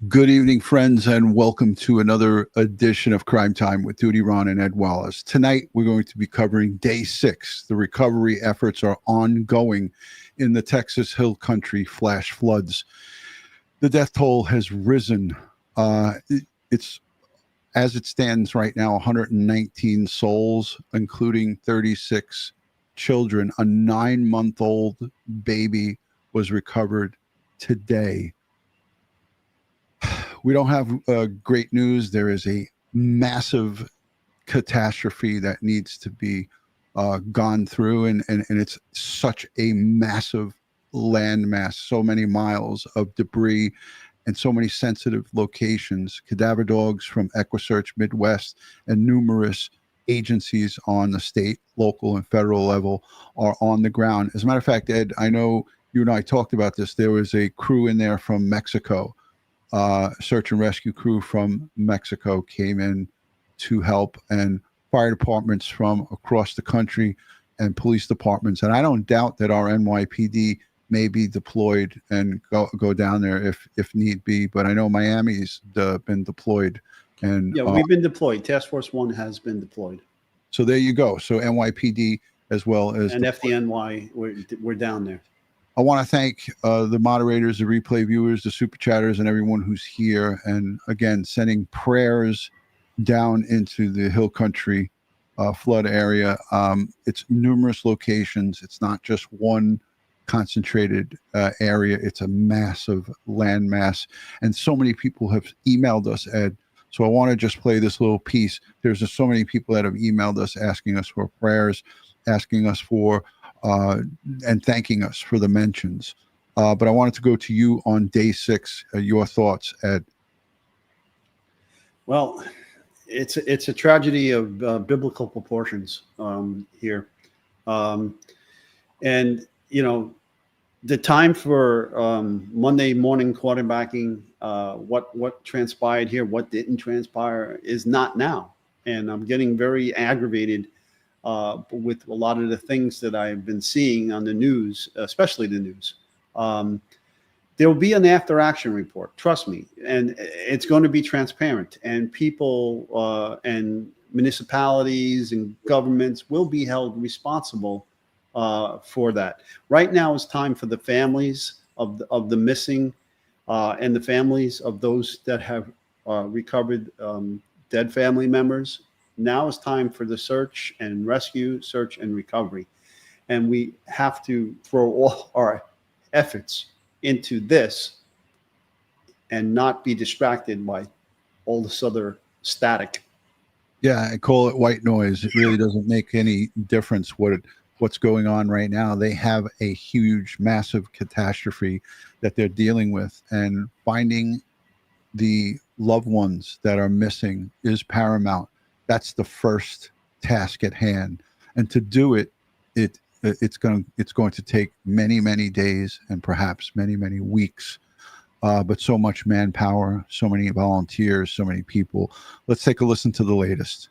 Good evening, friends, and welcome to another edition of Crime Time with DutyRon and Ed Wallace. Tonight, we're going to be covering Day 6. The recovery efforts are ongoing in the Texas Hill Country flash floods. The death toll has risen. It's, as it stands right now, 119 souls, including 36 children. A 9-month-old baby was recovered today. We don't have great news. There is a massive catastrophe that needs to be gone through, and it's such a massive landmass, so many miles of debris and so many sensitive locations. Cadaver dogs from EquuSearch Midwest and numerous agencies on the state, local, and federal level are on the ground. As a matter of fact, Ed, I know you and I talked about this. There was a crew in there from Mexico. Search and rescue crew from Mexico came in to help, and fire departments from across the country and police departments. And I don't doubt that our NYPD may be deployed and go down there if need be. But I know Miami's been deployed. And yeah, we've been deployed. Task Force 1 has been deployed. So there you go. So NYPD as well as and FDNY, we're down there. I want to thank the moderators, the replay viewers, the super chatters, and everyone who's here. And again, sending prayers down into the Hill Country flood area. It's numerous locations. It's not just one concentrated area. It's a massive landmass. And so many people have emailed us, Ed. So I want to just play this little piece. There's just so many people that have emailed us asking us for prayers, asking us for and thanking us for the mentions. But I wanted to go to you on Day 6. Your thoughts, Ed? Well, it's a tragedy of biblical proportions here. And, you know, the time for Monday morning quarterbacking, what transpired here, what didn't transpire is not now. And I'm getting very aggravated with a lot of the things that I've been seeing on the news, especially the news. There will be an after action report, trust me, and it's going to be transparent, and people and municipalities and governments will be held responsible for that. Right now is time for the families of the missing and the families of those that have recovered dead family members. Now is time for the search and rescue, search and recovery. And we have to throw all our efforts into this and not be distracted by all this other static. Yeah, I call it white noise. It really doesn't make any difference what's going on right now. They have a huge, massive catastrophe that they're dealing with, and finding the loved ones that are missing is paramount. That's the first task at hand, and to do it, it's going to take many, many days and perhaps many, many weeks. But so much manpower, so many volunteers, so many people. Let's take a listen to the latest.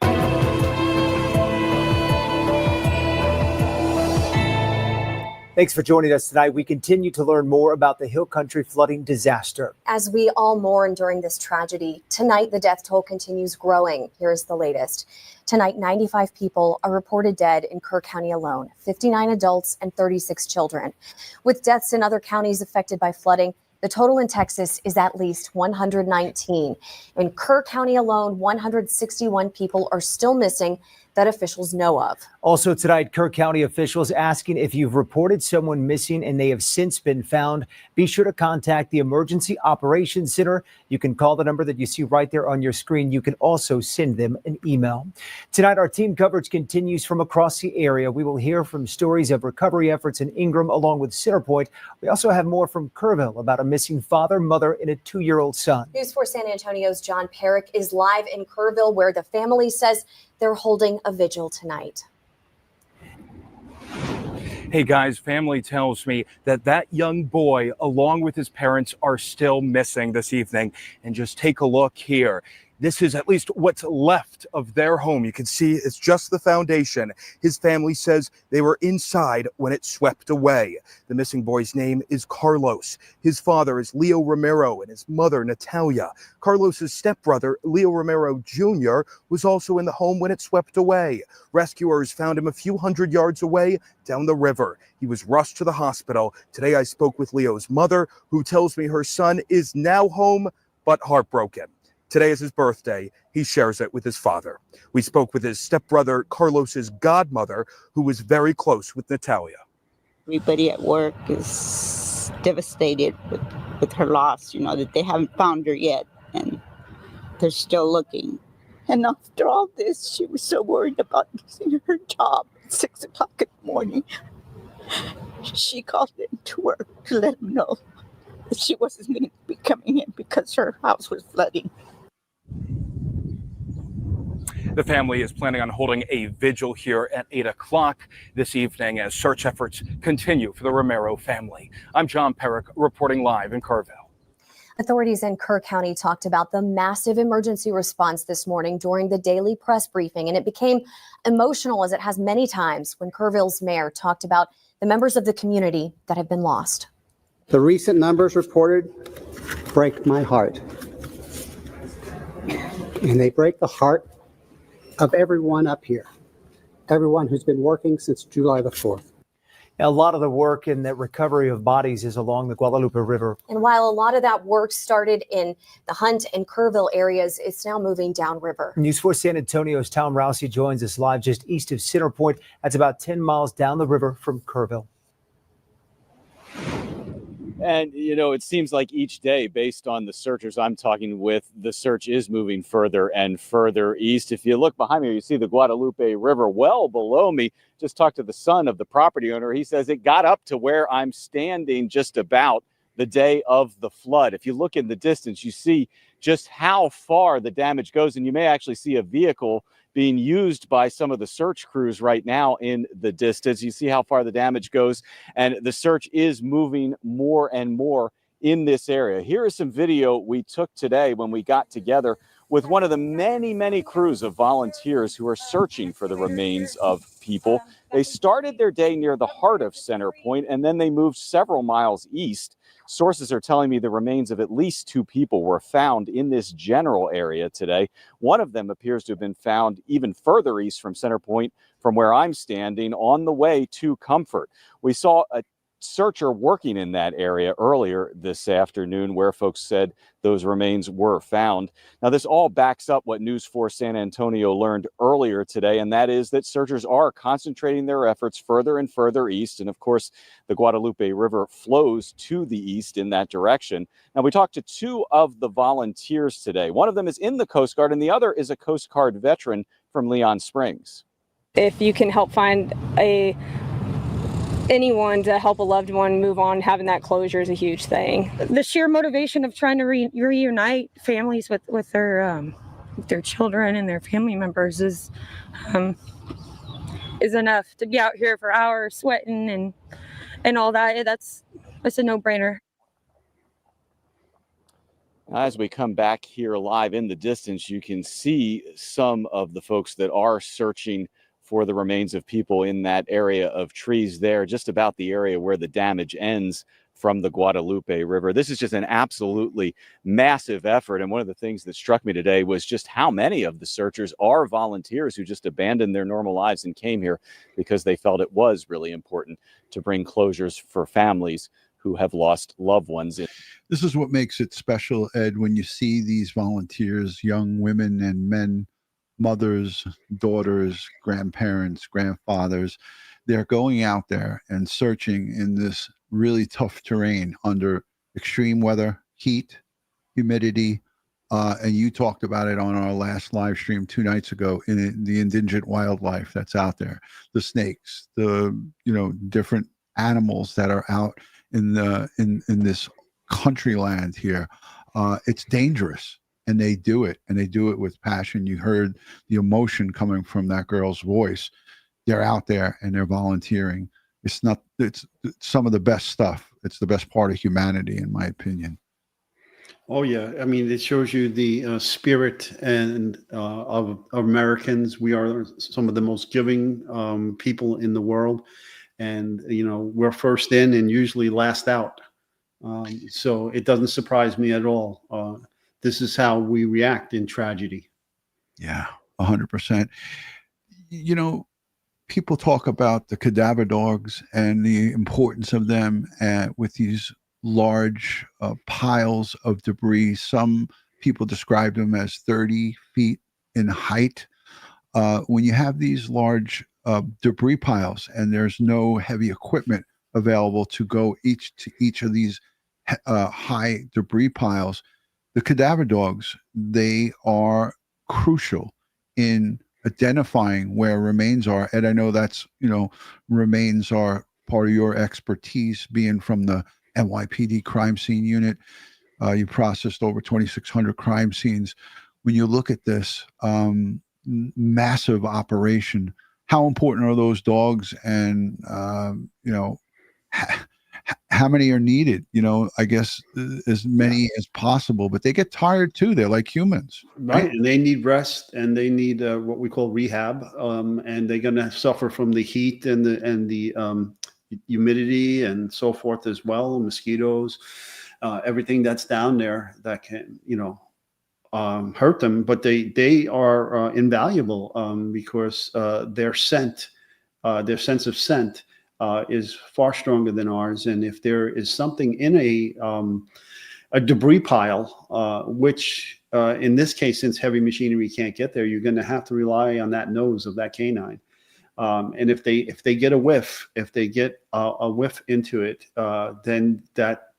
Thanks for joining us tonight. We continue to learn more about the Hill Country flooding disaster. As we all mourn during this tragedy, tonight the death toll continues growing. Here's the latest. Tonight, 95 people are reported dead in Kerr County alone, 59 adults and 36 children. With deaths in other counties affected by flooding, the total in Texas is at least 119. In Kerr County alone, 161 people are still missing that officials know of. Also tonight, Kerr County officials asking if you've reported someone missing and they have since been found, be sure to contact the Emergency Operations Center. You can call the number that you see right there on your screen. You can also send them an email. Tonight, our team coverage continues from across the area. We will hear from stories of recovery efforts in Ingram along with Centerpoint. We also have more from Kerrville about a missing father, mother, and a 2-year-old son. News 4 San Antonio's John Perrick is live in Kerrville, where the family says they're holding a vigil tonight. Hey guys, family tells me that young boy, along with his parents, are still missing this evening. And just take a look here. This is at least what's left of their home. You can see it's just the foundation. His family says they were inside when it swept away. The missing boy's name is Carlos. His father is Leo Romero and his mother, Natalia. Carlos's stepbrother, Leo Romero Jr., was also in the home when it swept away. Rescuers found him a few hundred yards away down the river. He was rushed to the hospital. Today I spoke with Leo's mother, who tells me her son is now home, but heartbroken. Today is his birthday. He shares it with his father. We spoke with his stepbrother, Carlos's godmother, who was very close with Natalia. Everybody at work is devastated with her loss, that they haven't found her yet, and they're still looking. And after all this, she was so worried about losing her job at 6 o'clock in the morning. She called in to work to let them know that she wasn't going to be coming in because her house was flooding. The family is planning on holding a vigil here at 8 o'clock this evening as search efforts continue for the Romero family. I'm John Perrick reporting live in Kerrville. Authorities in Kerr County talked about the massive emergency response this morning during the daily press briefing, and it became emotional as it has many times when Kerrville's mayor talked about the members of the community that have been lost. The recent numbers reported break my heart, and they break the heart of everyone up here, everyone who's been working since July the 4th. A lot of the work in the recovery of bodies is along the Guadalupe River. And while a lot of that work started in the Hunt and Kerrville areas, it's now moving downriver. News 4 San Antonio's Tom Rousey joins us live just east of Center Point. That's about 10 miles down the river from Kerrville. And, it seems like each day, based on the searchers I'm talking with, the search is moving further and further east. If you look behind me, you see the Guadalupe River well below me. Just talked to the son of the property owner. He says it got up to where I'm standing just about the day of the flood. If you look in the distance, you see just how far the damage goes. And you may actually see a vehicle being used by some of the search crews right now in the distance. You see how far the damage goes, and the search is moving more and more in this area. Here is some video we took today when we got together with one of the many, many crews of volunteers who are searching for the remains of people. They started their day near the heart of Center Point, and then they moved several miles east. Sources are telling me the remains of at least 2 people were found in this general area today. One of them appears to have been found even further east from Center Point, from where I'm standing, on the way to Comfort. We saw a searcher working in that area earlier this afternoon where folks said those remains were found. Now, this all backs up what News 4 San Antonio learned earlier today, and that is that searchers are concentrating their efforts further and further east. And of course, the Guadalupe River flows to the east in that direction. Now, we talked to 2 of the volunteers today. One of them is in the Coast Guard, and the other is a Coast Guard veteran from Leon Springs. If you can help find anyone to help a loved one move on, having that closure is a huge thing. The sheer motivation of trying to reunite families with their children and their family members is enough to be out here for hours sweating and all that. That's a no-brainer. As we come back here live in the distance, you can see some of the folks that are searching for the remains of people in that area of trees there, just about the area where the damage ends from the Guadalupe River. This is just an absolutely massive effort. And one of the things that struck me today was just how many of the searchers are volunteers who just abandoned their normal lives and came here because they felt it was really important to bring closures for families who have lost loved ones. This is what makes it special, Ed, when you see these volunteers, young women and men, mothers, daughters, grandparents, grandfathers. They're going out there and searching in this really tough terrain under extreme weather, heat, humidity, and you talked about it on our last live stream 2 nights ago, in the indigent wildlife that's out there, the snakes, the different animals that are out in this country land here. It's dangerous. And they do it, and they do it with passion. You heard the emotion coming from that girl's voice. They're out there and they're volunteering. It's some of the best stuff. It's the best part of humanity, in my opinion. Oh yeah, I mean it shows you the spirit and of Americans. We are some of the most giving people in the world, and we're first in and usually last out. So it doesn't surprise me at all. This is how we react in tragedy. Yeah, 100%. You know, people talk about the cadaver dogs and the importance of them with these large piles of debris. Some people describe them as 30 feet in height. When you have these large debris piles and there's no heavy equipment available to go to each of these high debris piles, the cadaver dogs, they are crucial in identifying where remains are. And I know that's, remains are part of your expertise, being from the NYPD crime scene unit. You processed over 2,600 crime scenes. When you look at this massive operation, how important are those dogs? And, how many are needed? I guess as many as possible, but they get tired too. They're like humans. Right, and they need rest, and they need what we call rehab, and they're going to suffer from the heat and the humidity and so forth as well, mosquitoes, everything that's down there that can hurt them. But they are invaluable because their sense of scent is far stronger than ours. And if there is something in a debris pile, which in this case, since heavy machinery can't get there, you're going to have to rely on that nose of that canine. And if they get a whiff, if they get a whiff into it, then that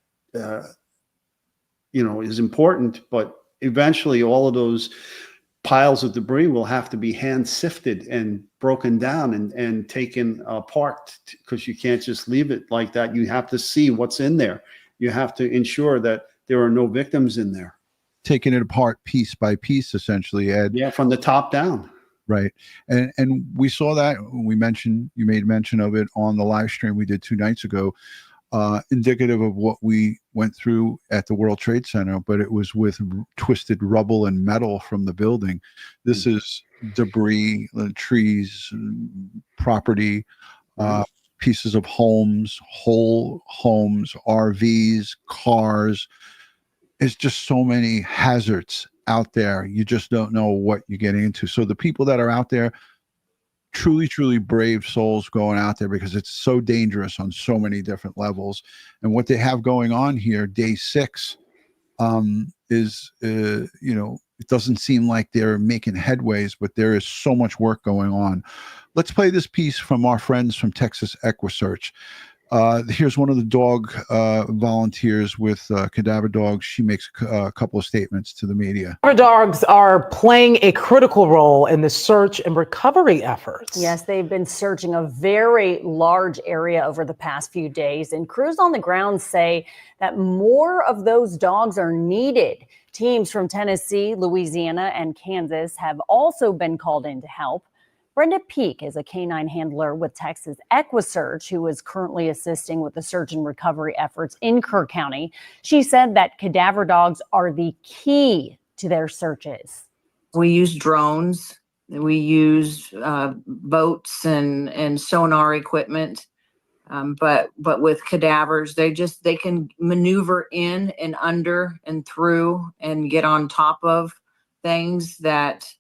is important. But eventually, all of those piles of debris will have to be hand sifted and broken down and taken apart, because you can't just leave it like that. You have to see what's in there. You have to ensure that there are no victims in there. Taking it apart piece by piece, essentially, Ed. Yeah, from the top down. Right. And we saw that. You made mention of it on the live stream we did 2 nights ago, indicative of what we went through at the World Trade Center, but it was with twisted rubble and metal from the building. This is debris, trees, property, pieces of homes, whole homes, RVs, cars. It's just so many hazards out there. You just don't know what you're getting into. So the people that are out there, truly, truly brave souls going out there, because it's so dangerous on so many different levels. And what they have going on here, day 6, is, it doesn't seem like they're making headways, but there is so much work going on. Let's play this piece from our friends from Texas EquuSearch. Here's one of the dog volunteers with cadaver dogs. She makes a couple of statements to the media. Cadaver dogs are playing a critical role in the search and recovery efforts. Yes, they've been searching a very large area over the past few days, and crews on the ground say that more of those dogs are needed. Teams from Tennessee, Louisiana, and Kansas have also been called in to help. Brenda Peak is a canine handler with Texas EquuSearch, who is currently assisting with the search and recovery efforts in Kerr County. She said that cadaver dogs are the key to their searches. We use drones, we use boats and sonar equipment, but with cadavers, they can maneuver in and under and through and get on top of things that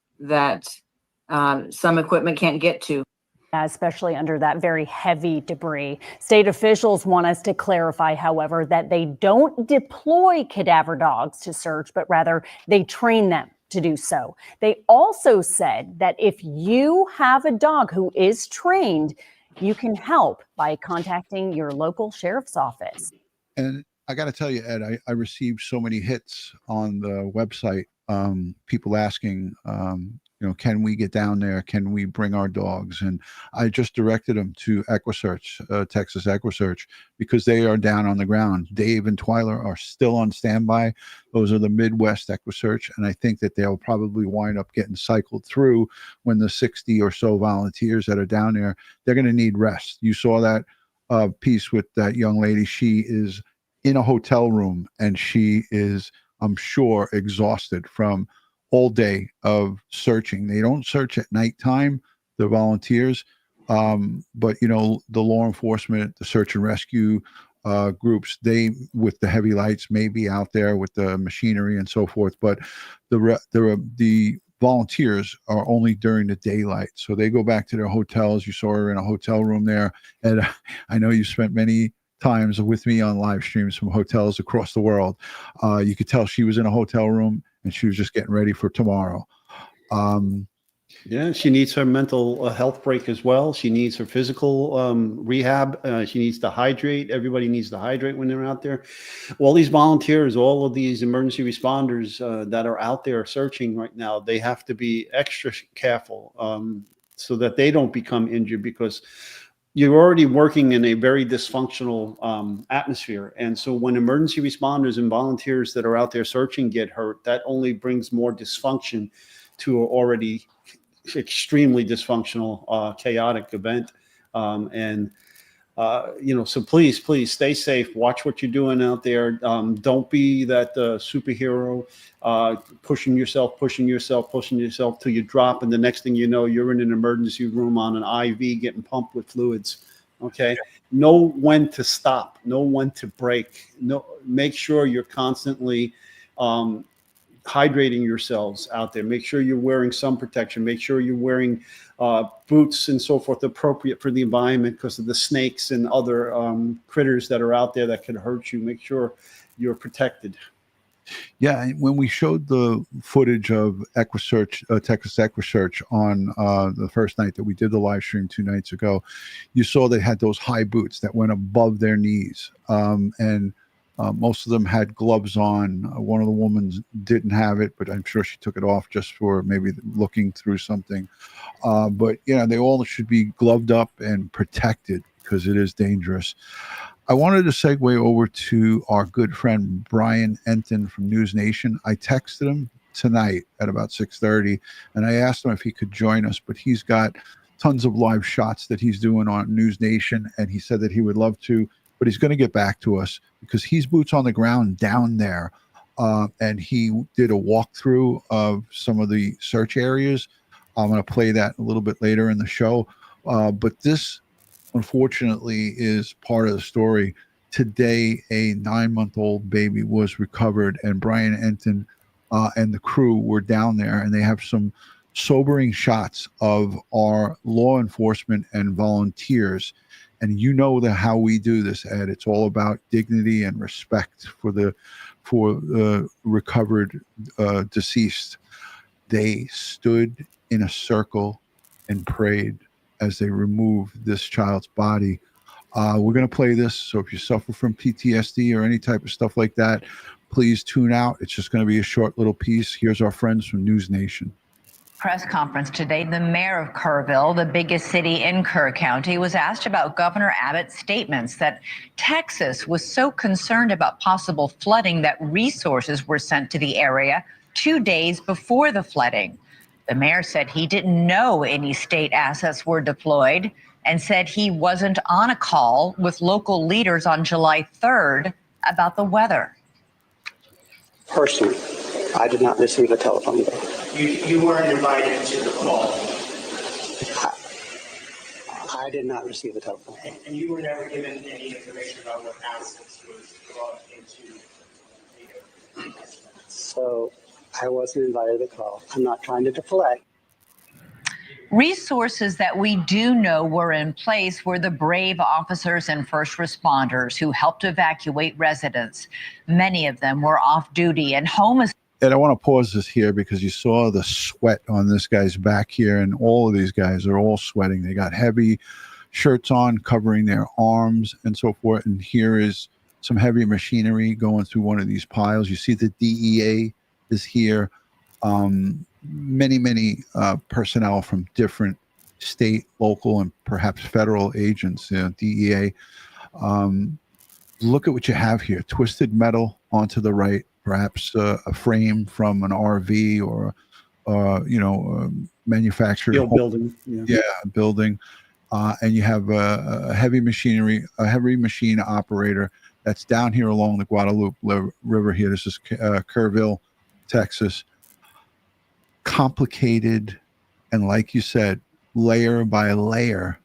some equipment can't get to. Especially under that very heavy debris. State officials want us to clarify, however, that they don't deploy cadaver dogs to search, but rather they train them to do so. They also said that if you have a dog who is trained, you can help by contacting your local sheriff's office. And I got to tell you, Ed, I received so many hits on the website, people asking, can we get down there? Can we bring our dogs? And I just directed them to EquuSearch, Texas EquuSearch, because they are down on the ground. Dave and Twyler are still on standby. Those are the Midwest EquuSearch. And I think that they'll probably wind up getting cycled through when the 60 or so volunteers that are down there, they're going to need rest. You saw that piece with that young lady. She is in a hotel room and she is I'm sure, exhausted from all day of searching. They don't search at nighttime, the volunteers, but you know, the law enforcement, the search and rescue groups, they with the heavy lights may be out there with the machinery and so forth, but the volunteers are only during the daylight. So they go back to their hotels. You saw her in a hotel room there, and I know you spent many times with me on live streams from hotels across the world. You could tell she was in a hotel room and she was just getting ready for tomorrow. Yeah, she needs her mental health break as well. She needs her physical rehab. She needs to hydrate. Everybody needs to hydrate when they're out there. All these volunteers, all of these emergency responders that are out there searching right now, they have to be extra careful so that they don't become injured, because you're already working in a very dysfunctional atmosphere. And so when emergency responders and volunteers that are out there searching get hurt, that only brings more dysfunction to an already extremely dysfunctional, chaotic event. You know, so please stay safe. Watch what you're doing out there. Don't be that superhero, pushing yourself till you drop. And the next thing you know, you're in an emergency room on an IV getting pumped with fluids. Okay. Yeah. Know when to stop, know when to break. Make sure you're constantly, hydrating yourselves out there. Make sure you're wearing sun protection. Make sure you're wearing boots and so forth appropriate for the environment because of the snakes and other critters that are out there that could hurt you. Make sure you're protected. Yeah, when we showed the footage of EquuSearch, Texas EquuSearch on the first night that we did the live stream 2 nights ago, you saw they had those high boots that went above their knees. And most of them had gloves on. One of the women didn't have it, but I'm sure she took it off just for maybe looking through something. But yeah, they all should be gloved up and protected because it is dangerous. I wanted to segue over to our good friend Brian Enton from News Nation. I texted him tonight at about 6:30, and I asked him if he could join us, but he's got tons of live shots that he's doing on News Nation, and he said that he would love to, but he's going to get back to us because he's boots on the ground down there. And he did a walkthrough of some of the search areas. I'm going to play that a little bit later in the show. But this, unfortunately, is part of the story. Today, a 9-month-old baby was recovered, and Brian Enton and the crew were down there, and they have some sobering shots of our law enforcement and volunteers. And you know how we do this, Ed. It's all about dignity and respect for the recovered deceased. They stood in a circle and prayed as they removed this child's body. We're going to play this. So if you suffer from PTSD or any type of stuff like that, please tune out. It's just going to be a short little piece. Here's our friends from News Nation. Press conference today, the mayor of Kerrville, the biggest city in Kerr County, was asked about Governor Abbott's statements that Texas was so concerned about possible flooding that resources were sent to the area 2 days before the flooding. The mayor said he didn't know any state assets were deployed and said he wasn't on a call with local leaders on July 3rd about the weather. Personally, I did not receive a telephone call. You weren't invited to the call. I did not receive a telephone call. And you were never given any information about what assets was brought into the So I wasn't invited to the call. I'm not trying to deflect. Resources that we do know were in place were the brave officers and first responders who helped evacuate residents. Many of them were off duty and home. And I want to pause this here because you saw the sweat on this guy's back here, and all of these guys are all sweating. They got heavy shirts on covering their arms and so forth. And here is some heavy machinery going through one of these piles. You see the DEA is here. Many personnel from different state, local, and perhaps federal agents, DEA. Look at what you have here. Twisted metal onto the right. Perhaps a frame from an RV or, manufactured Steel building. Yeah, a building. And you have a heavy machine operator that's down here along the Guadalupe River here. This is Kerrville, Texas. Complicated, and like you said, layer by layer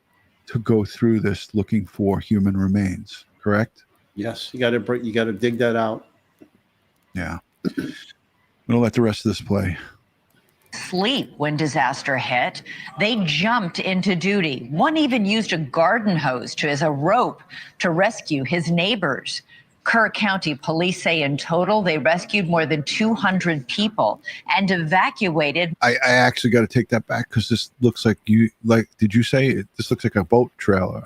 to go through this looking for human remains. Correct? Yes, you got to dig that out. Yeah. I'm gonna let the rest of this play. Sleep when disaster hit. They jumped into duty. One even used a garden hose as a rope to rescue his neighbors. Kerr County police say in total they rescued more than 200 people and evacuated. I actually got to take that back because this looks like did you say this looks like a boat trailer?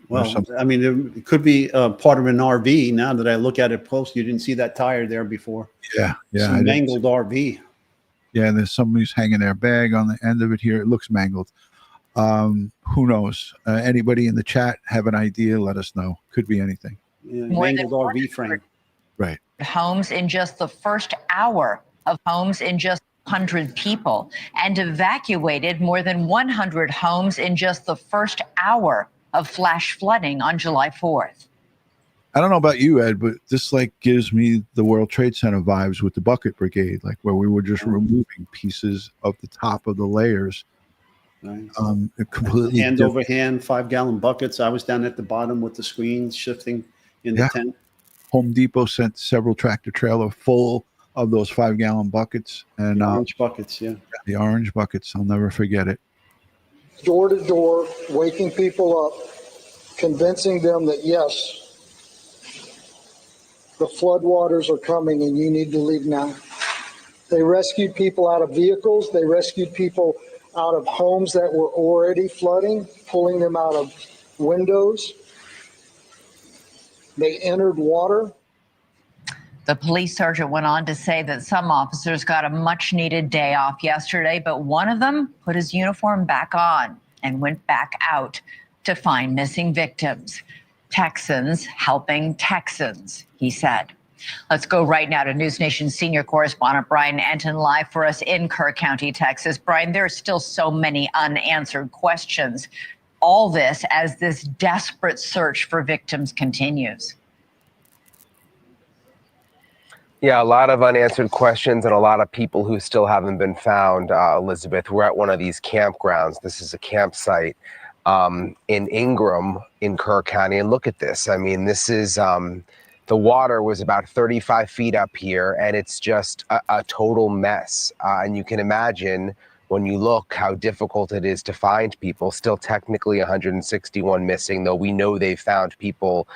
Well, I mean, it could be part of an RV. Now that I look at it close, you didn't see that tire there before. Yeah. It's a mangled RV. Yeah, there's somebody's hanging their bag on the end of it here. It looks mangled. Who knows? Anybody in the chat have an idea? Let us know. Could be anything. Yeah, mangled RV frame. Right. Homes in just the first hour of homes in just 100 people and evacuated more than 100 homes in just the first hour of flash flooding on July 4th. I don't know about you, Ed, but this gives me the World Trade Center vibes with the bucket brigade, where we were just removing pieces of the top of the layers. Nice. Completely hand over hand, 5-gallon buckets. I was down at the bottom with the screens shifting in the tent. Home Depot sent several tractor trailer full of those 5-gallon buckets and orange buckets. Yeah, the orange buckets. I'll never forget it. Door to door, waking people up, convincing them that yes, the floodwaters are coming and you need to leave now. They rescued people out of vehicles. They rescued people out of homes that were already flooding, pulling them out of windows. They entered water. The police sergeant went on to say that some officers got a much needed day off yesterday, but one of them put his uniform back on and went back out to find missing victims. Texans helping Texans, he said. Let's go right now to News Nation senior correspondent Brian Anton live for us in Kerr County, Texas. Brian, there are still so many unanswered questions. All this as this desperate search for victims continues. Yeah, a lot of unanswered questions and a lot of people who still haven't been found, Elizabeth. We're at one of these campgrounds. This is a campsite in Ingram in Kerr County. And look at this. I mean, this is the water was about 35 feet up here, and it's just a total mess. And you can imagine when you look how difficult it is to find people. Still technically 161 missing, though we know they found people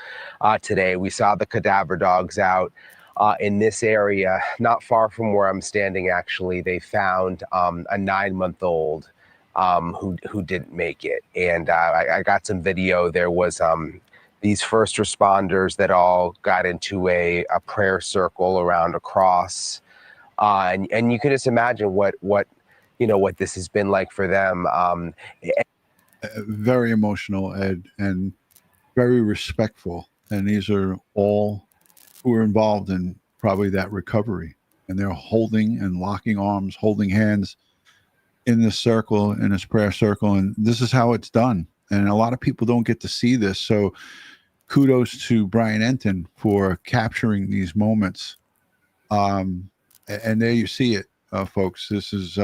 today. We saw the cadaver dogs out in this area, not far from where I'm standing, actually. They found a 9-month-old who didn't make it. And I got some video. There was these first responders that all got into a prayer circle around a cross. And you can just imagine what this has been like for them. Very emotional, Ed, and very respectful. And these are all who are involved in probably that recovery. And they're holding and locking arms, holding hands in this circle, in this prayer circle. And this is how it's done. And a lot of people don't get to see this. So kudos to Brian Anton for capturing these moments. And there you see it, folks. This is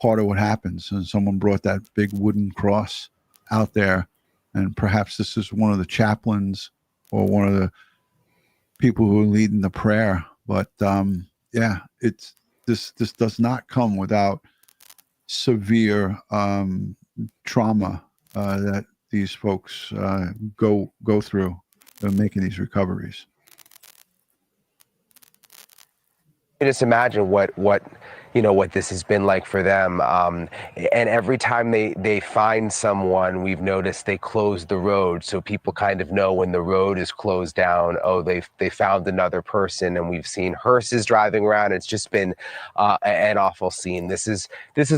part of what happens. And someone brought that big wooden cross out there. And perhaps this is one of the chaplains or one of the people who are leading the prayer. But yeah, it's this does not come without severe trauma that these folks go through in making these recoveries. Just imagine what this has been like for them. And every time they find someone, we've noticed they close the road. So people kind of know when the road is closed down, oh, they found another person. And we've seen hearses driving around. It's just been an awful scene. This is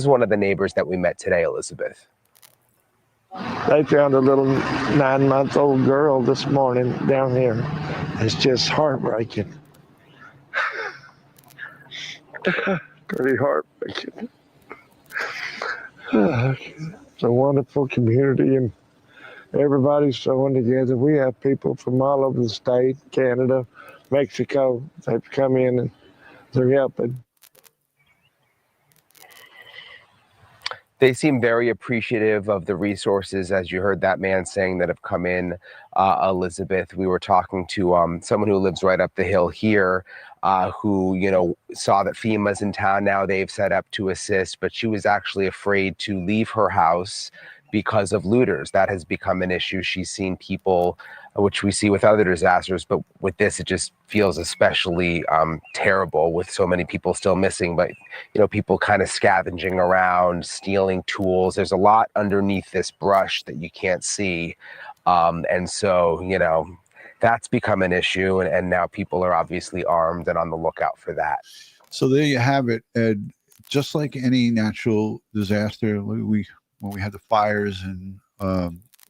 one of the neighbors that we met today, Elizabeth. They found a little 9-month-old girl this morning down here. It's just heartbreaking. Pretty heartbreaking. It's a wonderful community, and Everybody's throwing together. We have people from all over the state, Canada, Mexico. They've come in and they're helping. They seem very appreciative of the resources, as you heard that man saying, that have come in, Elizabeth. We were talking to someone who lives right up the hill here, who, you know, saw that FEMA's in town now. They've set up to assist, but she was actually afraid to leave her house because of looters. That has become an issue. She's seen people, which we see with other disasters, but with this, it just feels especially terrible with so many people still missing. But, you know, people kind of scavenging around, stealing tools. There's a lot underneath this brush that you can't see. And so, you know, that's become an issue. And now people are obviously armed and on the lookout for that. So there you have it, Ed. Just like any natural disaster, when we had the fires in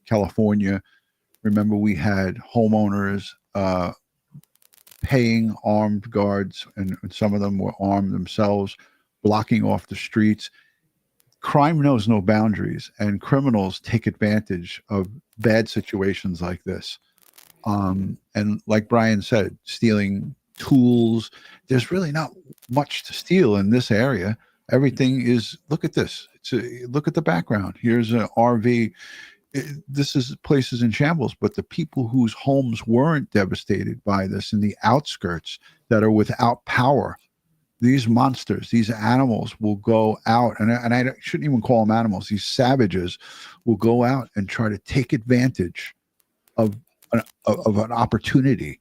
California, remember we had homeowners paying armed guards, and some of them were armed themselves, blocking off the streets. Crime knows no boundaries, and criminals take advantage of bad situations like this. And like Brian said, stealing tools. There's really not much to steal in this area. Everything is, look at this. Look at the background. Here's an RV. This is places in shambles, but the people whose homes weren't devastated by this in the outskirts that are without power, these monsters, these animals will go out, and I shouldn't even call them animals. These savages will go out and try to take advantage of an opportunity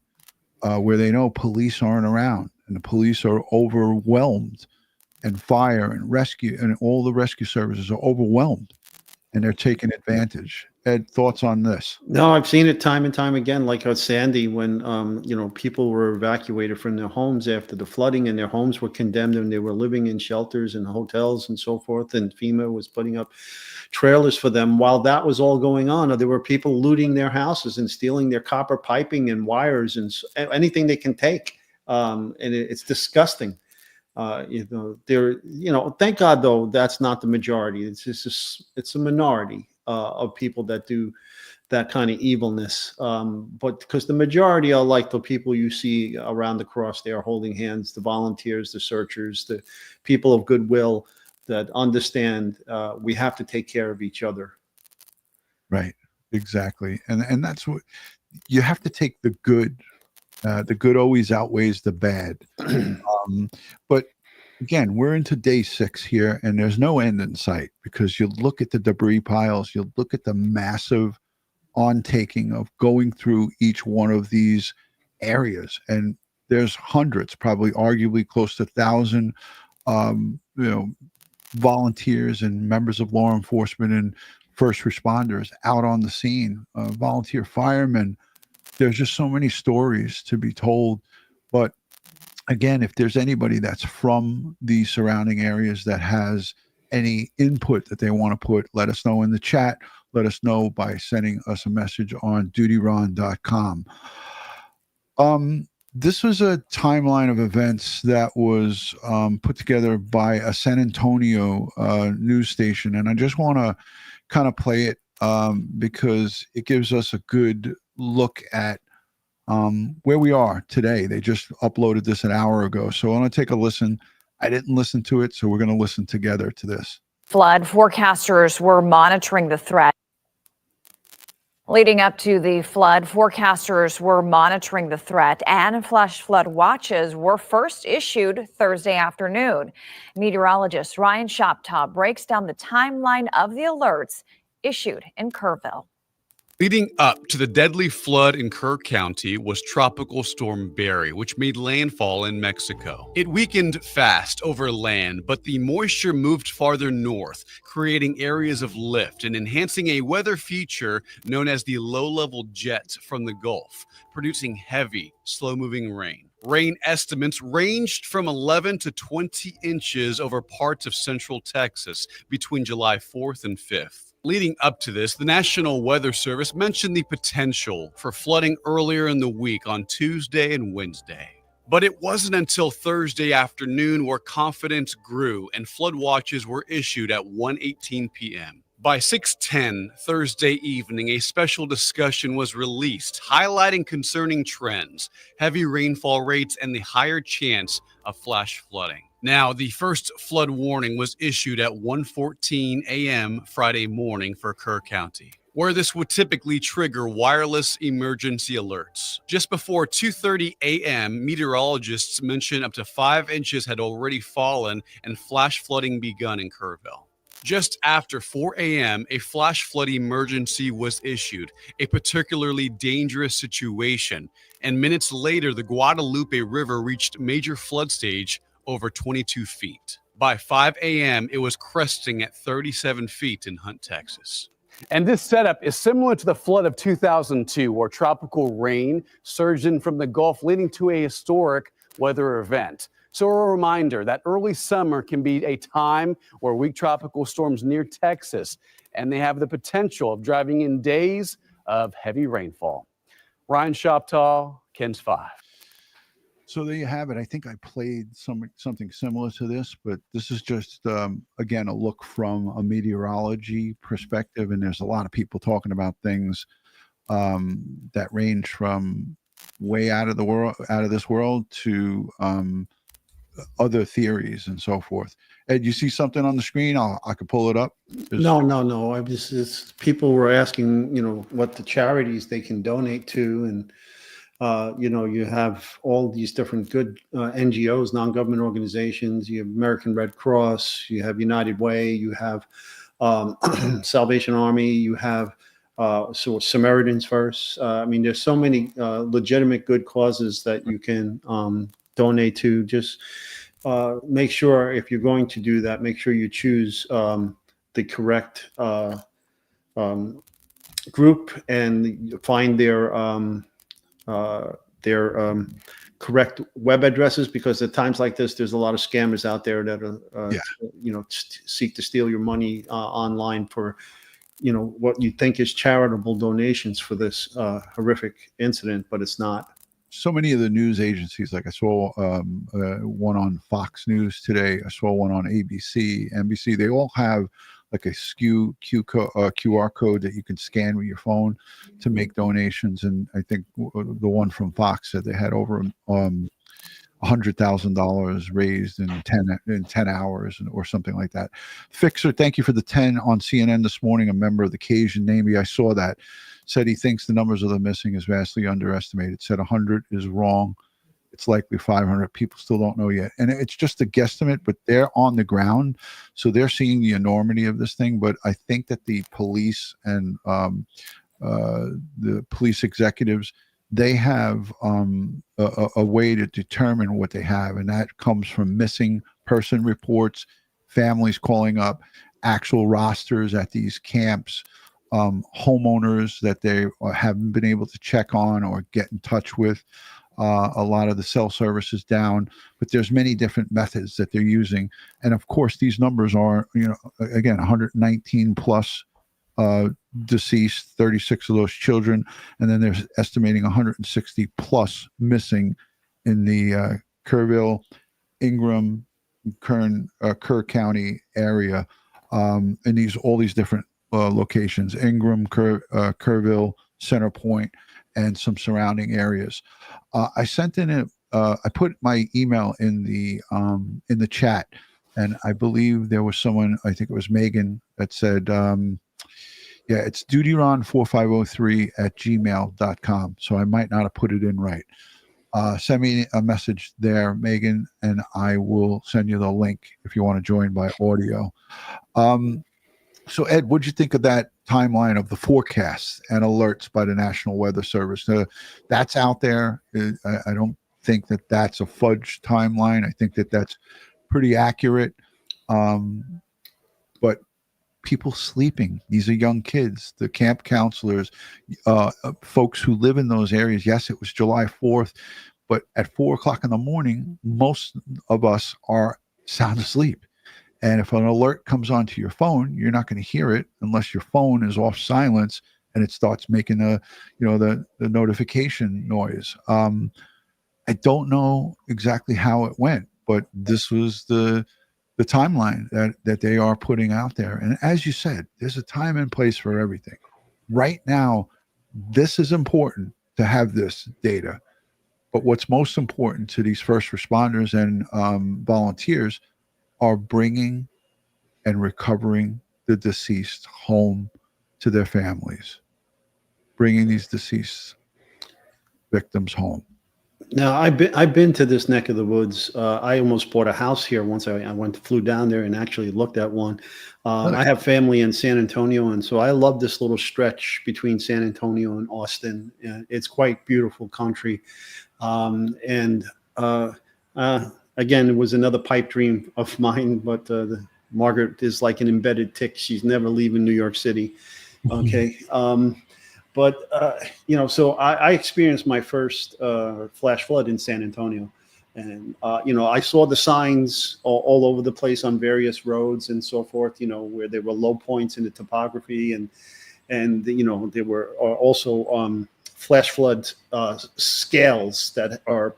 where they know police aren't around, and the police are overwhelmed, and fire and rescue and all the rescue services are overwhelmed, and they're taking advantage. Ed, thoughts on this? No, I've seen it time and time again, like at Sandy, when you know, people were evacuated from their homes after the flooding, and their homes were condemned, and they were living in shelters and hotels and so forth, and FEMA was putting up trailers for them. While that was all going on, there were people looting their houses and stealing their copper piping and wires and anything they can take, and it's disgusting. You know, thank God though that's not the majority. It's a minority of people that do that kind of evilness. But because the majority are like the people you see around the cross there holding hands, the volunteers, the searchers, the people of goodwill that understand we have to take care of each other. Right, exactly, and that's what you have to take. The good. The good always outweighs the bad. But again, we're into day 6 here, and there's no end in sight, because you look at the debris piles, you look at the massive on-taking of going through each one of these areas, and there's hundreds, probably arguably close to 1,000, volunteers and members of law enforcement and first responders out on the scene, volunteer firemen. There's just so many stories to be told. But again, if there's anybody that's from the surrounding areas that has any input that they want to put, let us know in the chat. Let us know by sending us a message on DutyRon.com. This was a timeline of events that was put together by a San Antonio news station. And I just want to kind of play it because it gives us a good look at where we are today. They just uploaded this an hour ago. So I want to take a listen. I didn't listen to it, so we're going to listen together to this. Flood forecasters were monitoring the threat. Leading up to the flood, forecasters were monitoring the threat, and flash flood watches were first issued Thursday afternoon. Meteorologist Ryan Shoptaw breaks down the timeline of the alerts issued in Kerrville. Leading up to the deadly flood in Kerr County was Tropical Storm Barry, which made landfall in Mexico. It weakened fast over land, but the moisture moved farther north, creating areas of lift and enhancing a weather feature known as the low-level jets from the Gulf, producing heavy, slow-moving rain. Rain estimates ranged from 11 to 20 inches over parts of central Texas between July 4th and 5th. Leading up to this, the National Weather Service mentioned the potential for flooding earlier in the week on Tuesday and Wednesday. But it wasn't until Thursday afternoon where confidence grew and flood watches were issued at 1:18 p.m. By 6:10 Thursday evening, a special discussion was released highlighting concerning trends, heavy rainfall rates, and the higher chance of flash flooding. Now, the first flood warning was issued at 1:14 a.m. Friday morning for Kerr County, where this would typically trigger wireless emergency alerts. Just before 2:30 a.m., meteorologists mentioned up to 5 inches had already fallen and flash flooding begun in Kerrville. Just after 4 a.m., a flash flood emergency was issued, a particularly dangerous situation, and minutes later, the Guadalupe River reached major flood stage over 22 feet. By 5 a.m., it was cresting at 37 feet in Hunt, Texas. And this setup is similar to the flood of 2002, where tropical rain surged in from the Gulf, leading to a historic weather event. So a reminder that early summer can be a time where weak tropical storms near Texas, and they have the potential of driving in days of heavy rainfall. Ryan Shoptaw, KENS 5. So there you have it. I think I played something similar to this, but this is just, again, a look from a meteorology perspective. And there's a lot of people talking about things that range from way out of this world to other theories and so forth. Ed, you see something on the screen? I could pull it up. No. I just people were asking, what the charities they can donate to, and you have all these different good NGOs, non-government organizations. You have American Red Cross, you have United Way, you have Salvation Army, you have Samaritans First. There's so many legitimate good causes that you can donate to. Just make sure, if you're going to do that, make sure you choose the correct group and find their correct web addresses, because at times like this, there's a lot of scammers out there that are, seek to steal your money online for, what you think is charitable donations for this horrific incident, but it's not. So many of the news agencies, like I saw one on Fox News today, I saw one on ABC, NBC, they all have like a QR code that you can scan with your phone to make donations. And I think the one from Fox said they had over $100,000 raised in 10 hours or something like that. Fixer, thank you for the 10 on CNN this morning. A member of the Cajun Navy, I saw that, said he thinks the numbers of the missing is vastly underestimated. Said 100 is wrong. It's likely 500. People still don't know yet. And it's just a guesstimate, but they're on the ground. So they're seeing the enormity of this thing. But I think that the police and the police executives, they have a way to determine what they have. And that comes from missing person reports, families calling up, actual rosters at these camps, homeowners that they haven't been able to check on or get in touch with. A lot of the cell service is down, but there's many different methods that they're using. And of course, these numbers are, again, 119 plus deceased, 36 of those children, and then there's estimating 160 plus missing in the Kerrville, Ingram, Kerr County area, and all these different locations: Ingram, Kerrville, Center Point, and some surrounding areas. I sent in I put my email in the chat, and I believe there was someone, I think it was Megan, that said, it's DutyRon4503@gmail.com. So I might not have put it in right. Send me a message there, Megan, and I will send you the link if you want to join by audio. So Ed, what'd you think of that timeline of the forecasts and alerts by the National Weather Service? That's out there. I don't think that that's a fudge timeline. I think that that's pretty accurate. But people sleeping, these are young kids, the camp counselors, folks who live in those areas. Yes, it was July 4th, but at 4 o'clock in the morning, most of us are sound asleep. And if an alert comes onto your phone, you're not going to hear it unless your phone is off silence and it starts making the notification noise. I don't know exactly how it went, but this was the the timeline that they are putting out there. And as you said, there's a time and place for everything. Right now, this is important to have this data. But what's most important to these first responders and volunteers are bringing and recovering the deceased home to their families, bringing these deceased victims home. Now, I've been to this neck of the woods. I almost bought a house here once. Flew down there and actually looked at one. I have family in San Antonio, and so I love this little stretch between San Antonio and Austin. It's quite beautiful country. Again, it was another pipe dream of mine, but Margaret is like an embedded tick. She's never leaving New York City. Okay. So I experienced my first flash flood in San Antonio. And, I saw the signs all over the place on various roads and so forth, where there were low points in the topography. And there were also flash flood scales that are,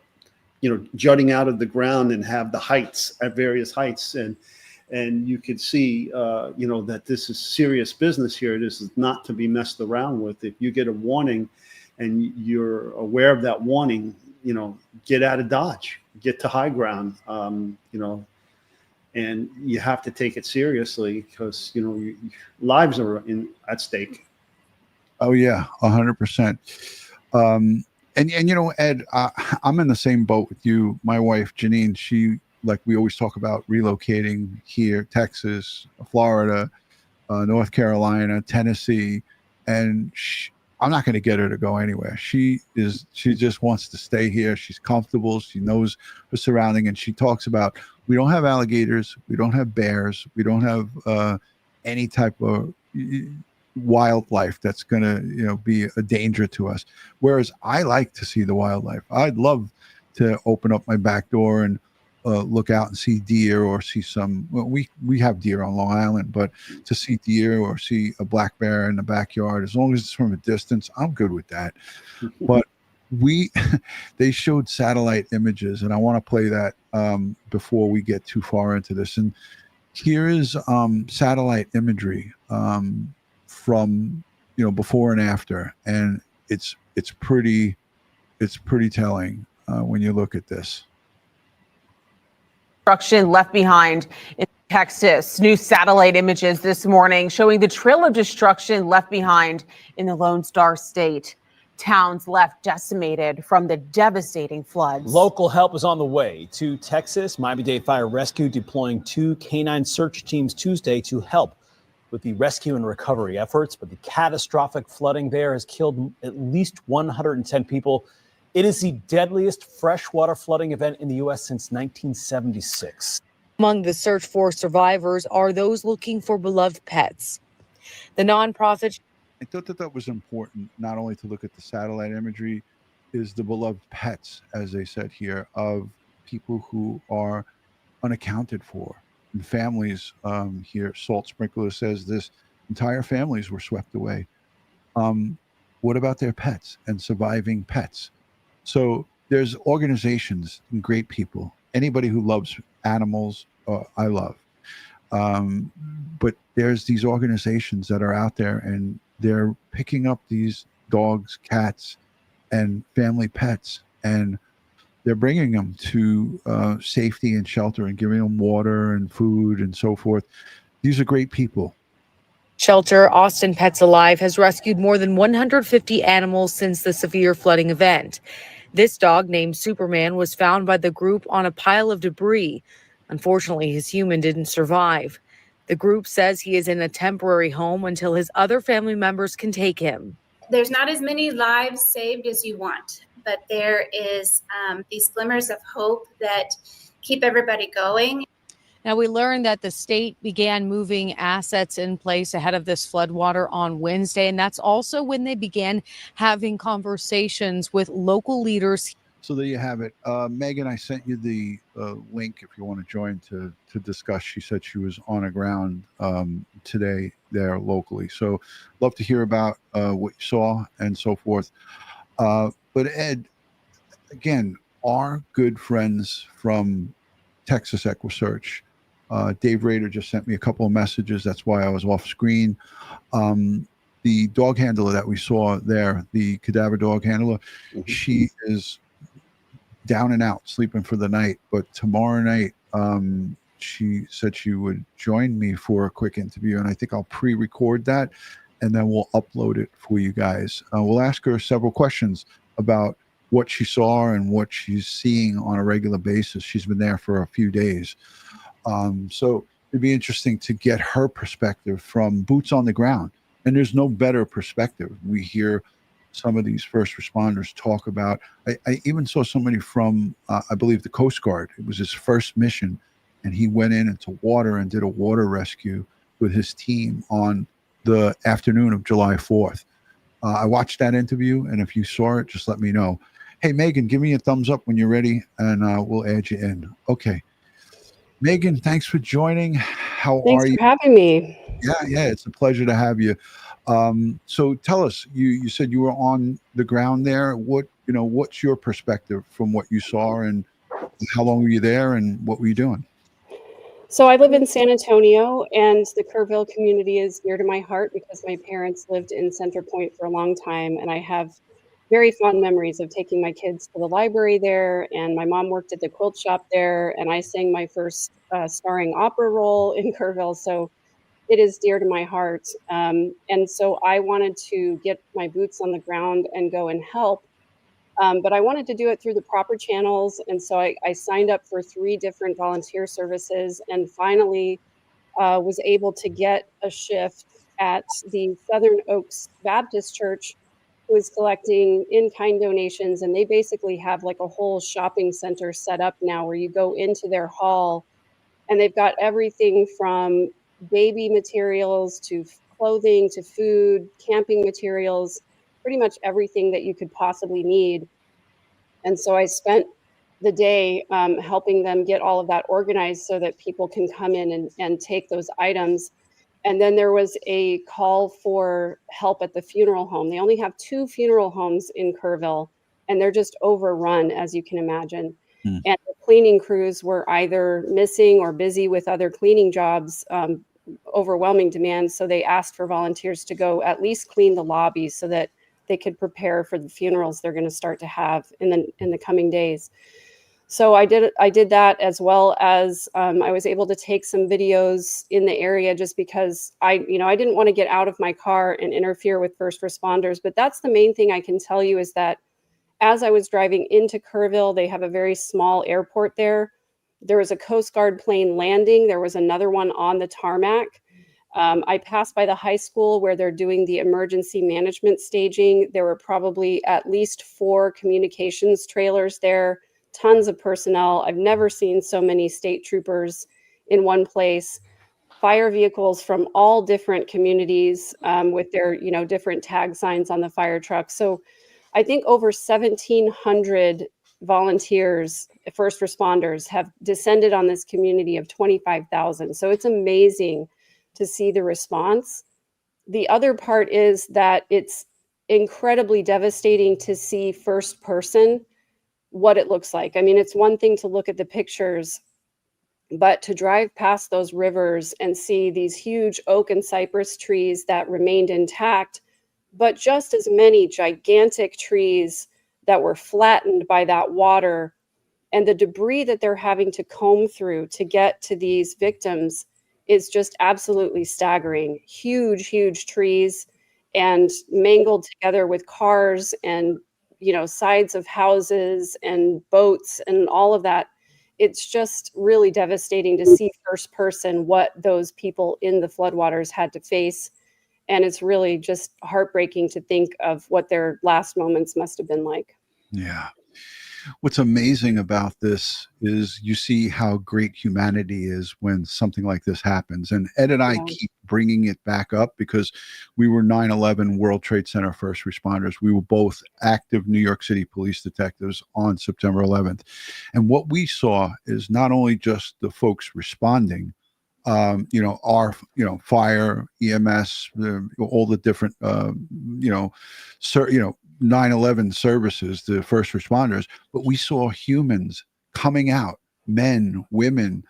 jutting out of the ground and have the heights at various heights. And you could see, that this is serious business here. This is not to be messed around with. If you get a warning and you're aware of that warning, get out of Dodge, get to high ground, and you have to take it seriously because, lives are at stake. Oh, yeah, 100%. Ed, I'm in the same boat with you. My wife, Janine, she, like we always talk about relocating here, Texas, Florida, North Carolina, Tennessee, and I'm not going to get her to go anywhere. She just wants to stay here. She's comfortable. She knows her surrounding, and she talks about, we don't have alligators, we don't have bears, we don't have any type of wildlife that's going to be a danger to us. Whereas I like to see the wildlife. I'd love to open up my back door and look out and see deer or see we have deer on Long Island, but to see deer or see a black bear in the backyard, as long as it's from a distance, I'm good with that. But they showed satellite images, and I want to play that before we get too far into this. And here is satellite imagery from before and after, and it's pretty telling when you look at this. Destruction left behind in Texas. New satellite images this morning showing the trail of destruction left behind in the Lone Star State. Towns left decimated from the devastating floods. Local help is on the way to Texas. Miami-Dade Fire Rescue deploying 2 canine search teams Tuesday to help with the rescue and recovery efforts. But the catastrophic flooding there has killed at least 110 people. It is the deadliest freshwater flooding event in the U.S. since 1976. Among the search for survivors are those looking for beloved pets. The nonprofit. I thought that was important, not only to look at the satellite imagery, is the beloved pets, as they said here, of people who are unaccounted for. And families here, Salt Sprinkler says this, entire families were swept away. What about their pets and surviving pets? So there's organizations and great people. Anybody who loves animals, I love. But there's these organizations that are out there, and they're picking up these dogs, cats, and family pets, and they're bringing them to safety and shelter and giving them water and food and so forth. These are great people. Shelter Austin Pets Alive has rescued more than 150 animals since the severe flooding event. This dog, named Superman, was found by the group on a pile of debris. Unfortunately, his human didn't survive. The group says he is in a temporary home until his other family members can take him. There's not as many lives saved as you want, but there is these glimmers of hope that keep everybody going. Now, we learned that the state began moving assets in place ahead of this floodwater on Wednesday, and that's also when they began having conversations with local leaders. So there you have it. Megan, I sent you the link if you want to join to discuss. She said she was on the ground today there locally. So love to hear about what you saw and so forth. But Ed, again, our good friends from Texas EquuSearch, Dave Rader just sent me a couple of messages. That's why I was off screen. The dog handler that we saw there, the cadaver dog handler, she is down and out, sleeping for the night. But tomorrow night, she said she would join me for a quick interview, and I think I'll pre-record that, and then we'll upload it for you guys. We'll ask her several questions about what she saw and what she's seeing on a regular basis. She's been there for a few days. So it'd be interesting to get her perspective from boots on the ground. And there's no better perspective. We hear some of these first responders talk about, I even saw somebody from, I believe, the Coast Guard. It was his first mission, and he went in into water and did a water rescue with his team on the afternoon of July 4th. I watched that interview, and if you saw it, just let me know. Hey, Megan, give me a thumbs up when you're ready, and we'll add you in. Okay. Megan, thanks for joining. How are you? Thanks for having me. Yeah, it's a pleasure to have you. So tell us, you said you were on the ground there. What's your perspective from what you saw, and how long were you there, and what were you doing? So I live in San Antonio, and the Kerrville community is dear to my heart because my parents lived in Center Point for a long time, and I have very fond memories of taking my kids to the library there, and my mom worked at the quilt shop there, and I sang my first starring opera role in Kerrville, so it is dear to my heart. And so I wanted to get my boots on the ground and go and help, but I wanted to do it through the proper channels, and so I signed up for 3 different volunteer services, and finally was able to get a shift at the Southern Oaks Baptist Church, who is collecting in-kind donations, and they basically have like a whole shopping center set up now where you go into their hall, and they've got everything from baby materials to clothing to food, camping materials, pretty much everything that you could possibly need. And so I spent the day helping them get all of that organized so that people can come in and take those items. And then there was a call for help at the funeral home. They only have 2 funeral homes in Kerrville, and they're just overrun, as you can imagine. And the cleaning crews were either missing or busy with other cleaning jobs, overwhelming demand. So they asked for volunteers to go at least clean the lobbies so that they could prepare for the funerals they're going to start to have in the coming days. So I did that, as well as I was able to take some videos in the area just because I didn't want to get out of my car and interfere with first responders. But that's the main thing I can tell you, is that as I was driving into Kerrville, they have a very small airport there. There was a Coast Guard plane landing. There was another one on the tarmac. I passed by the high school where they're doing the emergency management staging. There were probably at least 4 communications trailers there, tons of personnel. I've never seen so many state troopers in one place. Fire vehicles from all different communities with their different tag signs on the fire truck. So I think over 1,700 volunteers, first responders, have descended on this community of 25,000. So it's amazing to see the response. The other part is that it's incredibly devastating to see first person what it looks like. I mean, it's one thing to look at the pictures, but to drive past those rivers and see these huge oak and cypress trees that remained intact, but just as many gigantic trees that were flattened by that water, and the debris that they're having to comb through to get to these victims is just absolutely staggering. Huge, huge trees, and mangled together with cars and sides of houses and boats and all of that. It's just really devastating to see first person what those people in the floodwaters had to face. And it's really just heartbreaking to think of what their last moments must have been like. Yeah. What's amazing about this is you see how great humanity is when something like this happens. And Ed and I keep bringing it back up because we were 9/11 World Trade Center first responders. We were both active New York City police detectives on September 11th. And what we saw is not only just the folks responding, our fire, EMS, all the different 9/11 services, the first responders, but we saw humans coming out, men, women,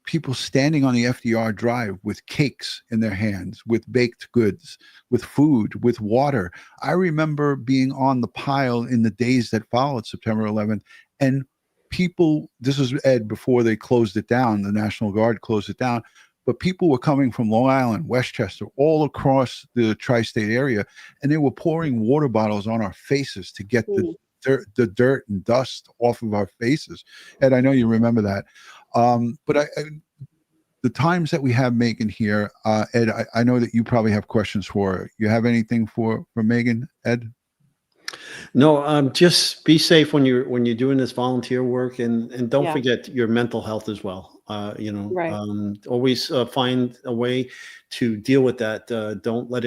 people standing on the FDR Drive with cakes in their hands, with baked goods, with food, with water. I remember being on the pile in the days that followed September 11th, and people, this was, Ed, before they closed it down, the National Guard closed it down, but people were coming from Long Island, Westchester, all across the tri-state area, and they were pouring water bottles on our faces to get the dirt and dust off of our faces. Ed, I know you remember that. But the times that we have Megan here, Ed, I know that you probably have questions for her. You have anything for Megan, Ed? No, just be safe when you're doing this volunteer work, and don't forget your mental health as well. Always find a way to deal with that. Don't let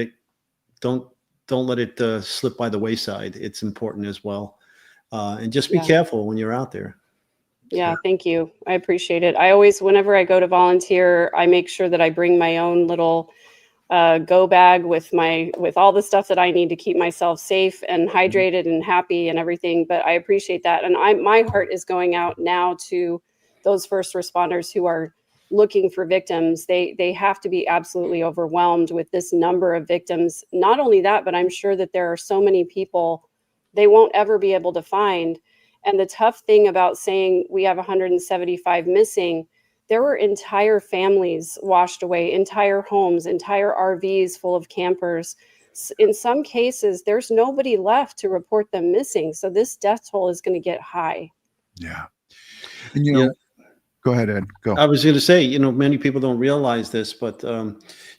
it slip by the wayside. It's important as well. And just be careful when you're out there. Yeah, thank you. I appreciate it. I always, whenever I go to volunteer, I make sure that I bring my own little go bag with all the stuff that I need to keep myself safe and hydrated and happy and everything. But I appreciate that. And my heart is going out now to those first responders who are looking for victims. They have to be absolutely overwhelmed with this number of victims. Not only that, but I'm sure that there are so many people they won't ever be able to find. And the tough thing about saying we have 175 missing, there were entire families washed away, entire homes, entire RVs full of campers. In some cases, there's nobody left to report them missing. So this death toll is going to get high. Yeah. And, you know, go ahead, Ed. Go. I was going to say, many people don't realize this, but,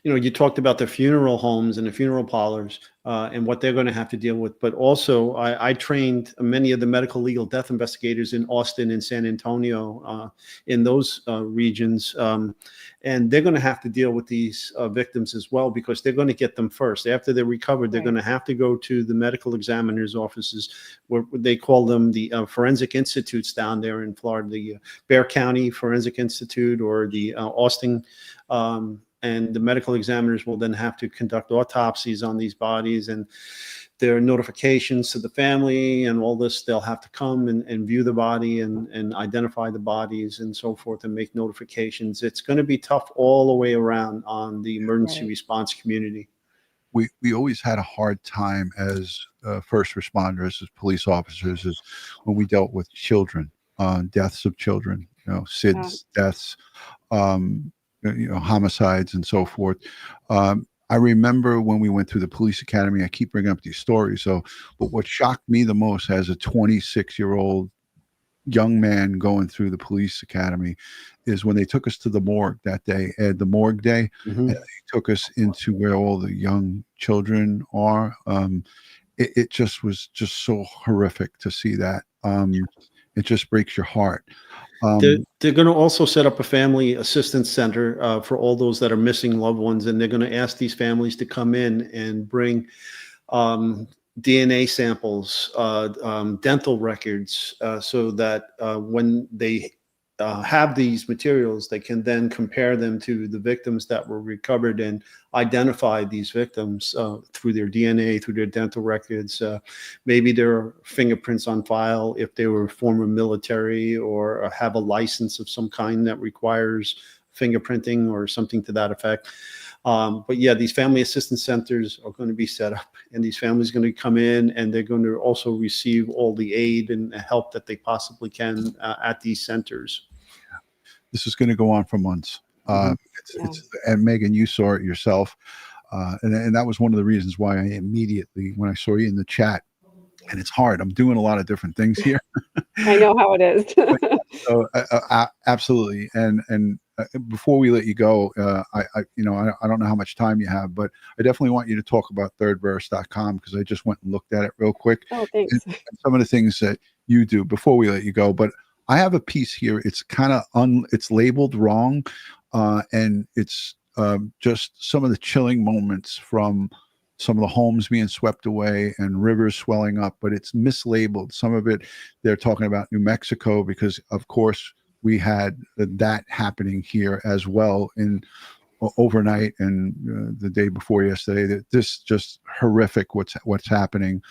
you talked about the funeral homes and the funeral parlors and what they're going to have to deal with. But also, I trained many of the medical legal death investigators in Austin and San Antonio in those regions. And they're going to have to deal with these victims as well, because they're going to get them first. After they're recovered, they're going to have to go to the medical examiner's offices, where they call them the forensic institutes down there in Florida, the Kerr County Forensic Institute or the Austin. And the medical examiners will then have to conduct autopsies on these bodies, and there are notifications to the family and all this. They'll have to come and view the body and identify the bodies and so forth and make notifications. It's going to be tough all the way around on the emergency response community. We always had a hard time as first responders, as police officers, is when we dealt with children, deaths of children, SIDS deaths, homicides and so forth. I remember when we went through the police academy, I keep bringing up these stories. But what shocked me the most as a 26-year-old young man going through the police academy is when they took us to the morgue that day, Ed, the morgue day, and they took us into where all the young children are. It just was just so horrific to see that. It just breaks your heart. They're going to also set up a family assistance center for all those that are missing loved ones, and they're going to ask these families to come in and bring DNA samples, dental records, so that when they have these materials, they can then compare them to the victims that were recovered and identify these victims through their DNA, through their dental records, maybe their fingerprints on file if they were former military or have a license of some kind that requires fingerprinting or something to that effect. But yeah, these family assistance centers are going to be set up, and these families are going to come in, and they're going to also receive all the aid and help that they possibly can at these centers. This is going to go on for months. And Megan, you saw it yourself. And that was one of the reasons why I immediately, when I saw you in the chat, and it's hard, I'm doing a lot of different things here. I know how it is. So absolutely. And before we let you go, I don't know how much time you have, but I definitely want you to talk about thirdverse.com, because I just went and looked at it real quick. Oh, thanks. And some of the things that you do before we let you go. But I have a piece here. It's kind of it's labeled wrong, and it's just some of the chilling moments from some of the homes being swept away and rivers swelling up, but it's mislabeled. Some of it, they're talking about New Mexico, because of course we had that happening here as well in overnight and the day before yesterday. This just horrific what's happening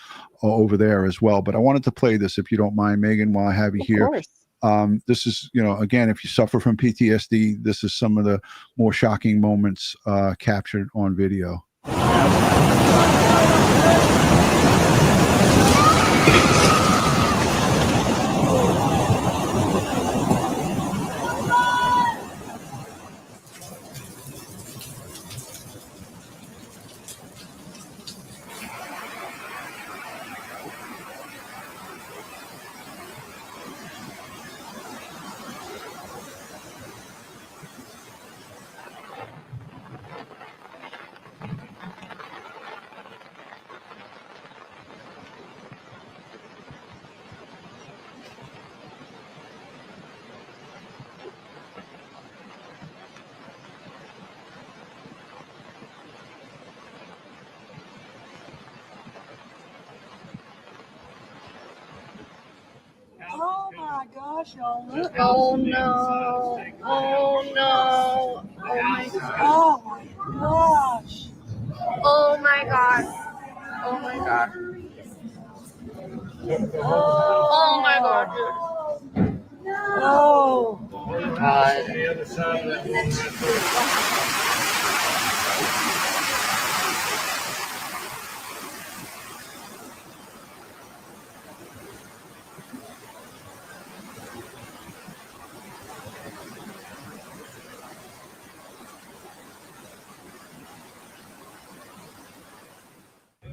over there as well. But I wanted to play this, if you don't mind, Megan, while I have you here. Of course. This is, again, if you suffer from PTSD, this is some of the more shocking moments captured on video. Oh my gosh, y'all look. Oh no. Oh no. Oh my gosh. Oh my god. Oh my god. Oh my god. Oh god.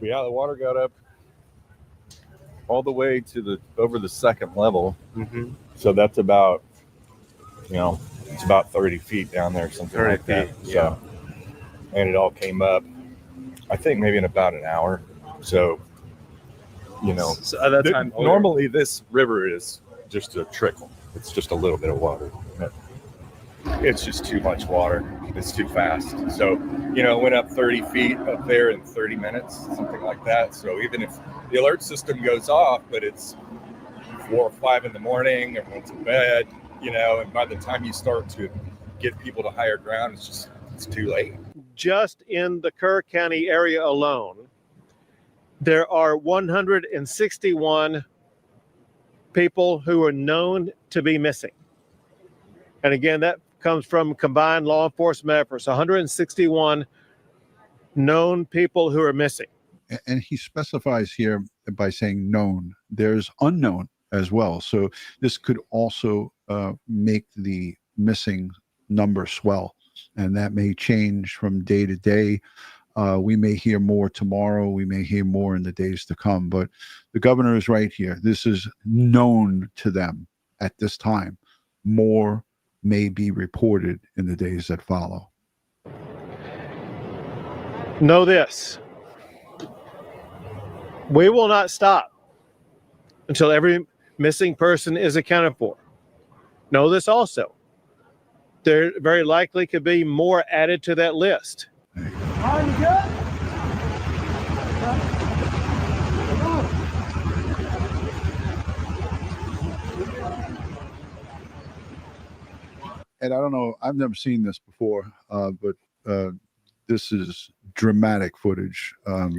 Yeah, the water got up all the way to over the second level. So that's about, it's about 30 feet down there, something like that. So, and it all came up, I think maybe in about an hour. So, So at that time, normally this river is just a trickle. It's just a little bit of water. It's just too much water. It's too fast. So, it went up 30 feet up there in 30 minutes, something like that. So even if the alert system goes off, but it's 4 or 5 in the morning, everyone's in bed, and by the time you start to get people to higher ground, it's too late. Just in the Kerr County area alone, there are 161 people who are known to be missing. And again, that comes from combined law enforcement efforts, 161 known people who are missing. And he specifies here by saying known. There's unknown as well. So this could also make the missing number swell. And that may change from day to day. We may hear more tomorrow. We may hear more in the days to come. But the governor is right here. This is known to them at this time. More may be reported in the days that follow. Know this. We will not stop until every missing person is accounted for. Know this also. There very likely could be more added to that list. Are you good? And I don't know, I've never seen this before, but this is dramatic footage. I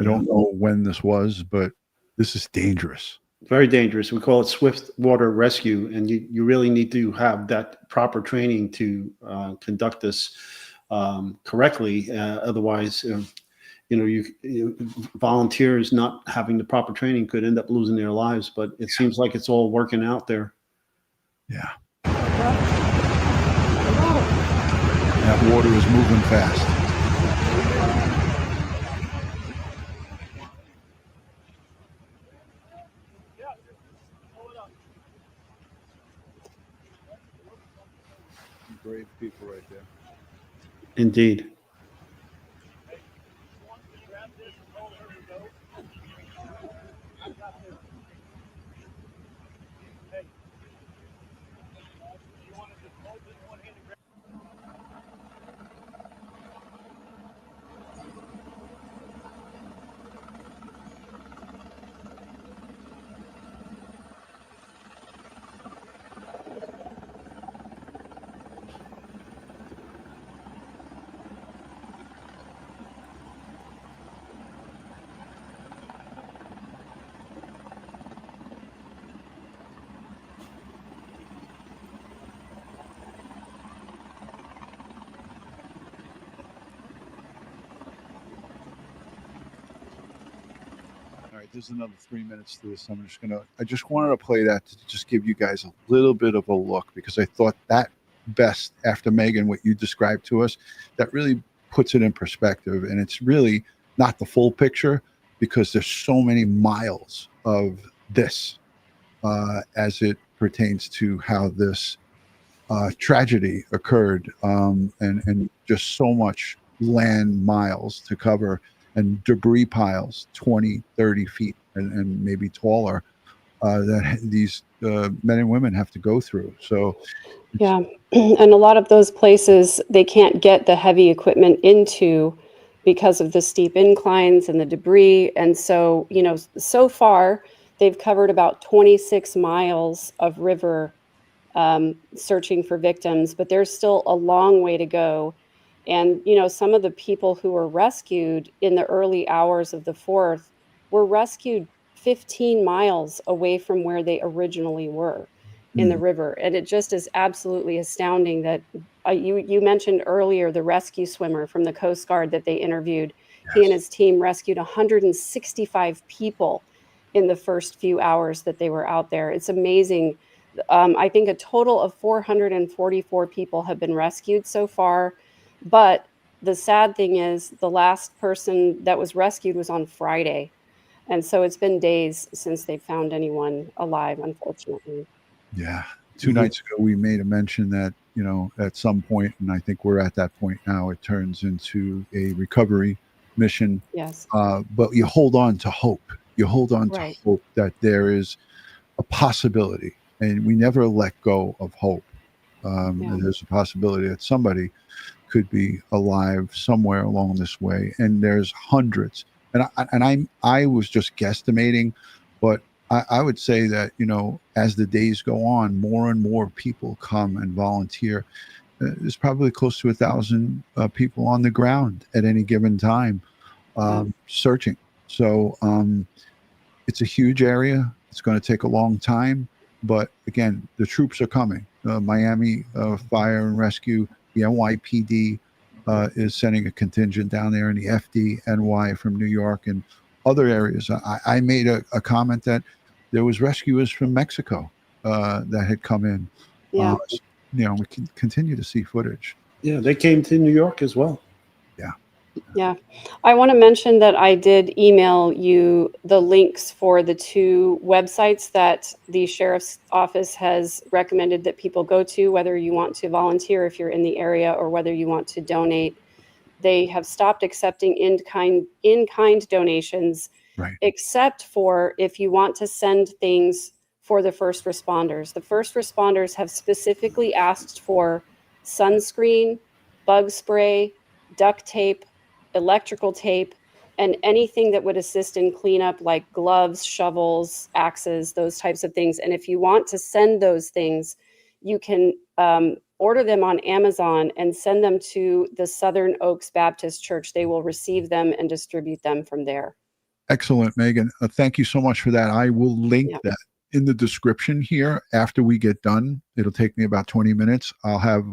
don't know when this was, but this is dangerous. Very dangerous. We call it swift water rescue, and you really need to have that proper training to conduct this correctly. Otherwise, volunteers not having the proper training could end up losing their lives. But it seems like it's all working out there. Yeah. That water is moving fast. Brave people right there. Indeed. there's another 3 minutes to this. I just wanted to play that to just give you guys a little bit of a look, because I thought that best after Megan, what you described to us, that really puts it in perspective. And it's really not the full picture, because there's so many miles of this as it pertains to how this tragedy occurred, and just so much land miles to cover, and debris piles 20, 30 feet and maybe taller that these men and women have to go through. So Yeah, and a lot of those places, they can't get the heavy equipment into because of the steep inclines and the debris. And so, so far, they've covered about 26 miles of river searching for victims, but there's still a long way to go. And, some of the people who were rescued in the early hours of the 4th were rescued 15 miles away from where they originally were in the river. And it just is absolutely astounding that you mentioned earlier the rescue swimmer from the Coast Guard that they interviewed. Yes. He and his team rescued 165 people in the first few hours that they were out there. It's amazing. I think a total of 444 people have been rescued so far. But the sad thing is the last person that was rescued was on Friday. And so it's been days since they found anyone alive, unfortunately. Yeah. 2 nights ago, we made a mention that, at some point, and I think we're at that point now, it turns into a recovery mission. Yes. But you hold on to hope. You hold on to hope that there is a possibility, and we never let go of hope. And there's a possibility that somebody could be alive somewhere along this way. And there's hundreds. And I was just guesstimating, but I would say that, as the days go on, more and more people come and volunteer. There's probably close to 1,000 people on the ground at any given time searching. So it's a huge area. It's going to take a long time. But again, the troops are coming. Miami Fire and Rescue, the NYPD is sending a contingent down there, and the FDNY from New York and other areas. I made a comment that there was rescuers from Mexico that had come in. Yeah. We can continue to see footage. Yeah, they came to New York as well. Yeah. Yeah. I want to mention that I did email you the links for the 2 websites that the sheriff's office has recommended that people go to, whether you want to volunteer if you're in the area or whether you want to donate. They have stopped accepting in-kind donations, except for if you want to send things for the first responders. The first responders have specifically asked for sunscreen, bug spray, duct tape, electrical tape, and anything that would assist in cleanup, like gloves, shovels, axes, those types of things. And if you want to send those things, you can order them on Amazon and send them to the Southern Oaks Baptist Church. They will receive them and distribute them from there. Excellent, Megan. Thank you so much for that. I will link that in the description here after we get done. It'll take me about 20 minutes. I'll have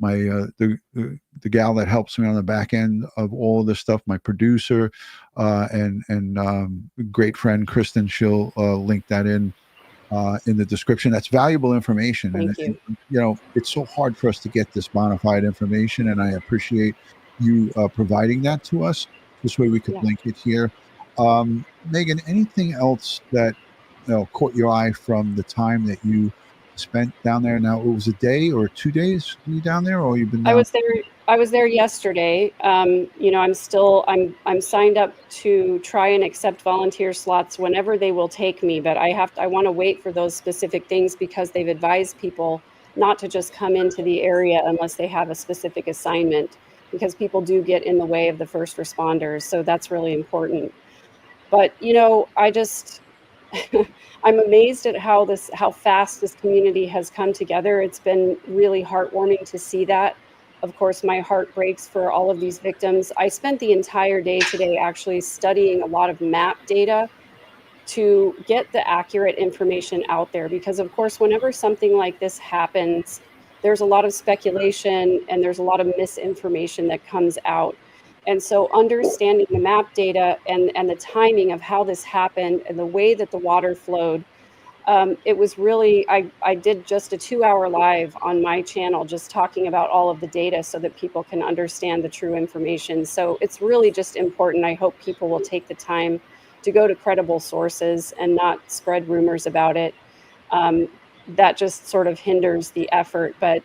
my the gal that helps me on the back end of all of this stuff, my producer and great friend Kristen. She'll link that in the description. That's valuable information. Thank you. It's so hard for us to get this bona fide information, and I appreciate you providing that to us. This way we could link it here. Megan, anything else that caught your eye from the time that you spent down there? Now, it was a day or 2 days you down there, or you've been down? I was there yesterday. I'm signed up to try and accept volunteer slots whenever they will take me, but I want to wait for those specific things because they've advised people not to just come into the area unless they have a specific assignment, because people do get in the way of the first responders. So that's really important. But, I'm amazed at how fast this community has come together. It's been really heartwarming to see that. Of course, my heart breaks for all of these victims. I spent the entire day today actually studying a lot of map data to get the accurate information out there, because of course, whenever something like this happens, there's a lot of speculation and there's a lot of misinformation that comes out. And so understanding the map data and the timing of how this happened and the way that the water flowed, it was really, I did just a 2-hour live on my channel just talking about all of the data so that people can understand the true information. So it's really just important. I hope people will take the time to go to credible sources and not spread rumors about it. That just sort of hinders the effort. But,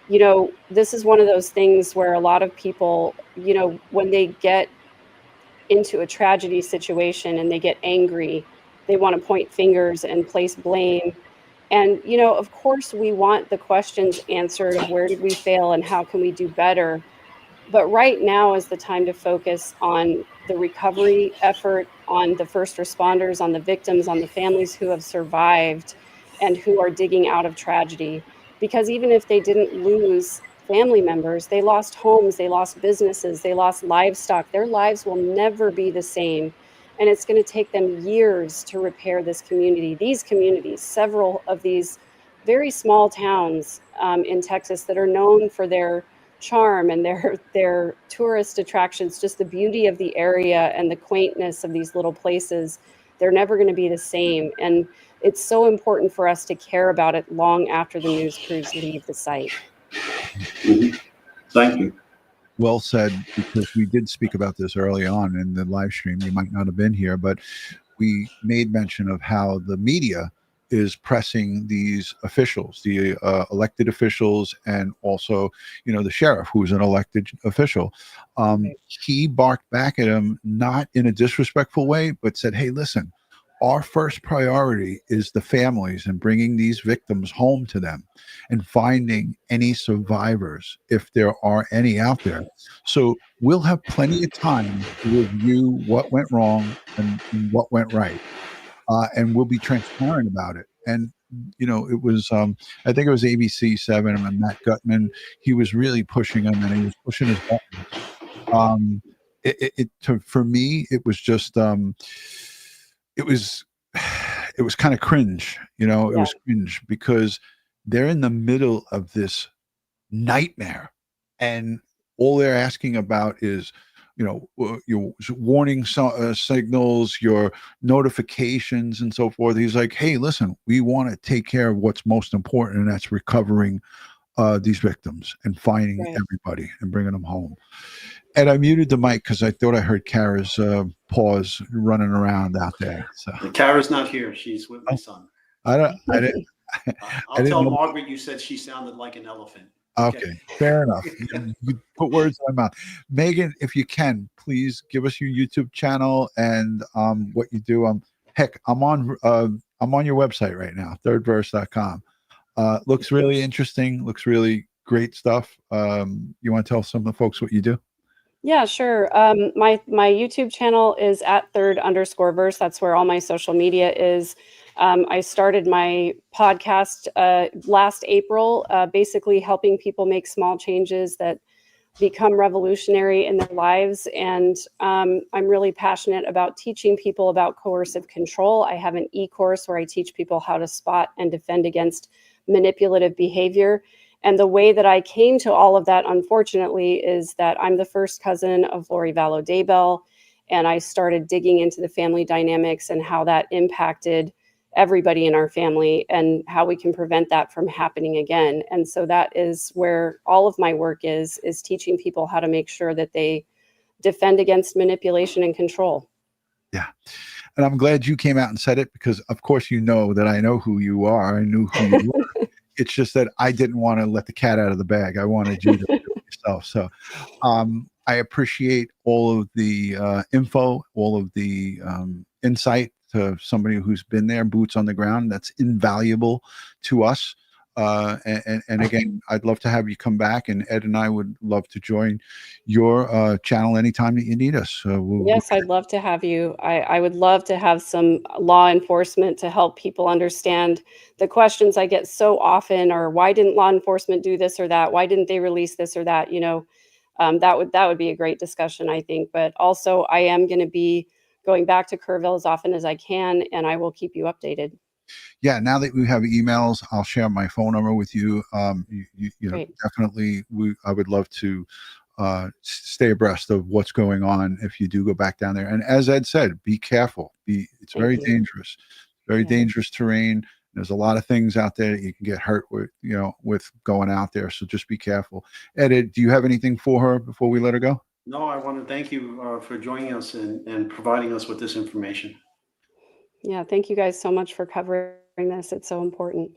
you know, this is one of those things where a lot of people, you know, when they get into a tragedy situation and they get angry, they want to point fingers and place blame. And, you know, of course, we want the questions answered of where did we fail and how can we do better. But right now is the time to focus on the recovery effort, on the first responders, on the victims, on the families who have survived and who are digging out of tragedy. Because even if they didn't lose family members, they lost homes, they lost businesses, they lost livestock. Their lives will never be the same. And it's going to take them years to repair this community. These communities, several of these very small towns in Texas that are known for their charm and their tourist attractions, just the beauty of the area and the quaintness of these little places, they're never going to be the same. And it's so important for us to care about it long after the news crews leave the site. Thank you. Well said, because we did speak about this early on in the live stream. You might not have been here, but we made mention of how the media is pressing these officials, the elected officials, and also, you know, the sheriff, who's an elected official. He barked back at him, not in a disrespectful way, but said, hey, listen, our first priority is the families and bringing these victims home to them and finding any survivors, if there are any out there. So we'll have plenty of time to review what went wrong and what went right. And we'll be transparent about it. And, you know, it was, I think it was ABC7 and Matt Gutman. He was really pushing him and he was pushing his buttons. For me, it was just, it was kind of cringe, you know, it was cringe because they're in the middle of this nightmare and all they're asking about is, you know, your warning signals, your notifications and so forth. He's like, hey, listen, we want to take care of what's most important, and that's recovering these victims and finding everybody and bringing them home. And I muted the mic because I thought I heard Kara's paws running around out there. So Kara's not here. She's with my son. I didn't. I'll tell Margaret you said she sounded like an elephant. Okay, fair enough. You put words in my mouth. Megan, if you can, please give us your YouTube channel and what you do. Heck, I'm on your website right now, thirdverse.com. Looks really interesting. Looks really great stuff. You want to tell some of the folks what you do? Yeah, sure. My YouTube channel is at @third_verse. That's where all my social media is. I started my podcast last April, basically helping people make small changes that become revolutionary in their lives. And I'm really passionate about teaching people about coercive control. I have an e-course where I teach people how to spot and defend against manipulative behavior. And the way that I came to all of that, unfortunately, is that I'm the first cousin of Lori Vallow Daybell, and I started digging into the family dynamics and how that impacted everybody in our family and how we can prevent that from happening again. And so that is where all of my work is teaching people how to make sure that they defend against manipulation and control. Yeah. And I'm glad you came out and said it because, of course, you know that I know who you are. I knew who you were. It's just that I didn't want to let the cat out of the bag. I wanted you to do it yourself. So I appreciate all of the info, all of the insight to somebody who's been there, boots on the ground. That's invaluable to us. And again, I'd love to have you come back, and Ed and I would love to join your channel anytime that you need us. Yes, I'd love to have you. I would love to have some law enforcement to help people understand the questions I get so often are, why didn't law enforcement do this or that? Why didn't they release this or that? You know, that would be a great discussion, I think. But also, I am going to be going back to Kerrville as often as I can, and I will keep you updated. Yeah, now that we have emails, I'll share my phone number with you. You know, definitely, I would love to stay abreast of what's going on if you do go back down there. And as Ed said, be careful. It's very dangerous, very dangerous terrain. There's a lot of things out there that you can get hurt with, with going out there. So just be careful. Ed, do you have anything for her before we let her go? No, I want to thank you for joining us and providing us with this information. Yeah, thank you guys so much for covering this. It's so important.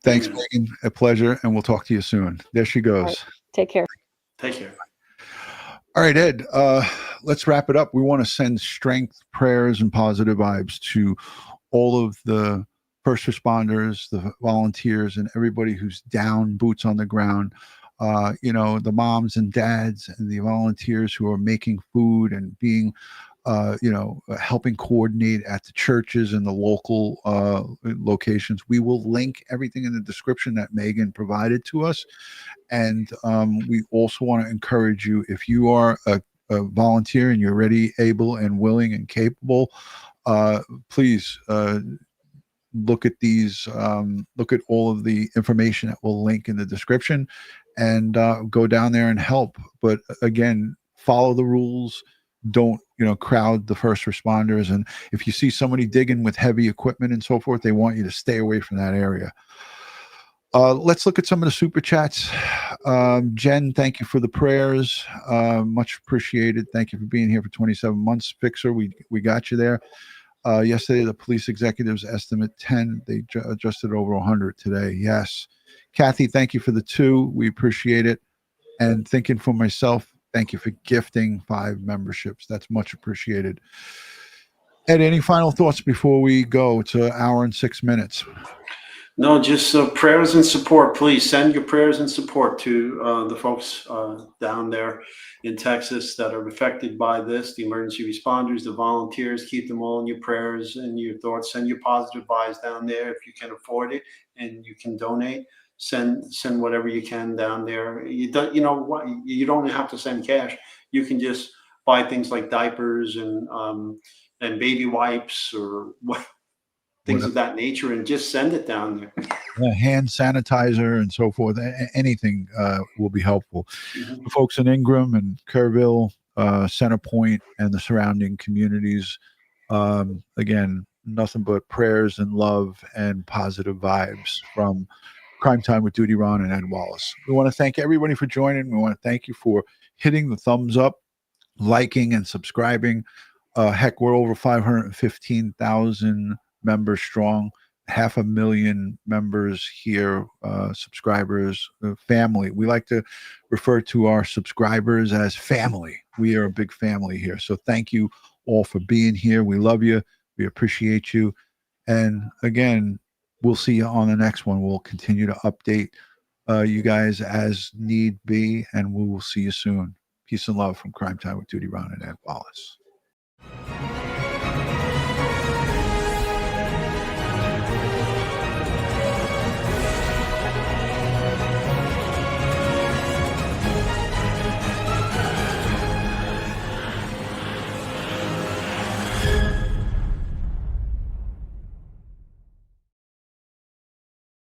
Thanks, Megan. A pleasure, and we'll talk to you soon. There she goes. Right. Take care. Take care. All right, Ed, let's wrap it up. We want to send strength, prayers, and positive vibes to all of the first responders, the volunteers, and everybody who's down, boots on the ground. The moms and dads and the volunteers who are making food and being helping coordinate at the churches and the local locations. We will link everything in the description that Megan provided to us. And we also want to encourage you, if you are a volunteer and you're ready, able, and willing and capable, please look at these, look at all of the information that we'll link in the description and go down there and help. But again, follow the rules. Don't crowd the first responders, and if you see somebody digging with heavy equipment and so forth, they want you to stay away from that area. Let's look at some of the super chats. Jen, thank you for the prayers, much appreciated. Thank you for being here for 27 months. Fixer, we got you there. Yesterday the police executives estimate 10, they adjusted over 100 today. Yes. Kathy, thank you for the 2, we appreciate it. And thinking for myself, thank you for gifting 5 memberships. That's much appreciated. Ed, any final thoughts before we go? It's an hour and 6 minutes. No, just prayers and support. Please send your prayers and support to the folks down there in Texas that are affected by this, the emergency responders, the volunteers. Keep them all in your prayers and your thoughts. Send your positive vibes down there if you can afford it and you can donate. Send whatever you can down there. You don't have to send cash. You can just buy things like diapers and baby wipes or things of that nature, and just send it down there. Hand sanitizer and so forth. Anything will be helpful. The folks in Ingram and Kerrville, Center Point, and the surrounding communities. Again, nothing but prayers and love and positive vibes from Crime Time with DutyRon and Ed Wallace. We want to thank everybody for joining. We want to thank you for hitting the thumbs up, liking, and subscribing. Heck, we're over 515,000 members strong, 500,000 members here, subscribers, family. We like to refer to our subscribers as family. We are a big family here. So thank you all for being here. We love you. We appreciate you. And again, we'll see you on the next one. We'll continue to update you guys as need be, and we will see you soon. Peace and love from Crime Time with DutyRon and Ed Wallace.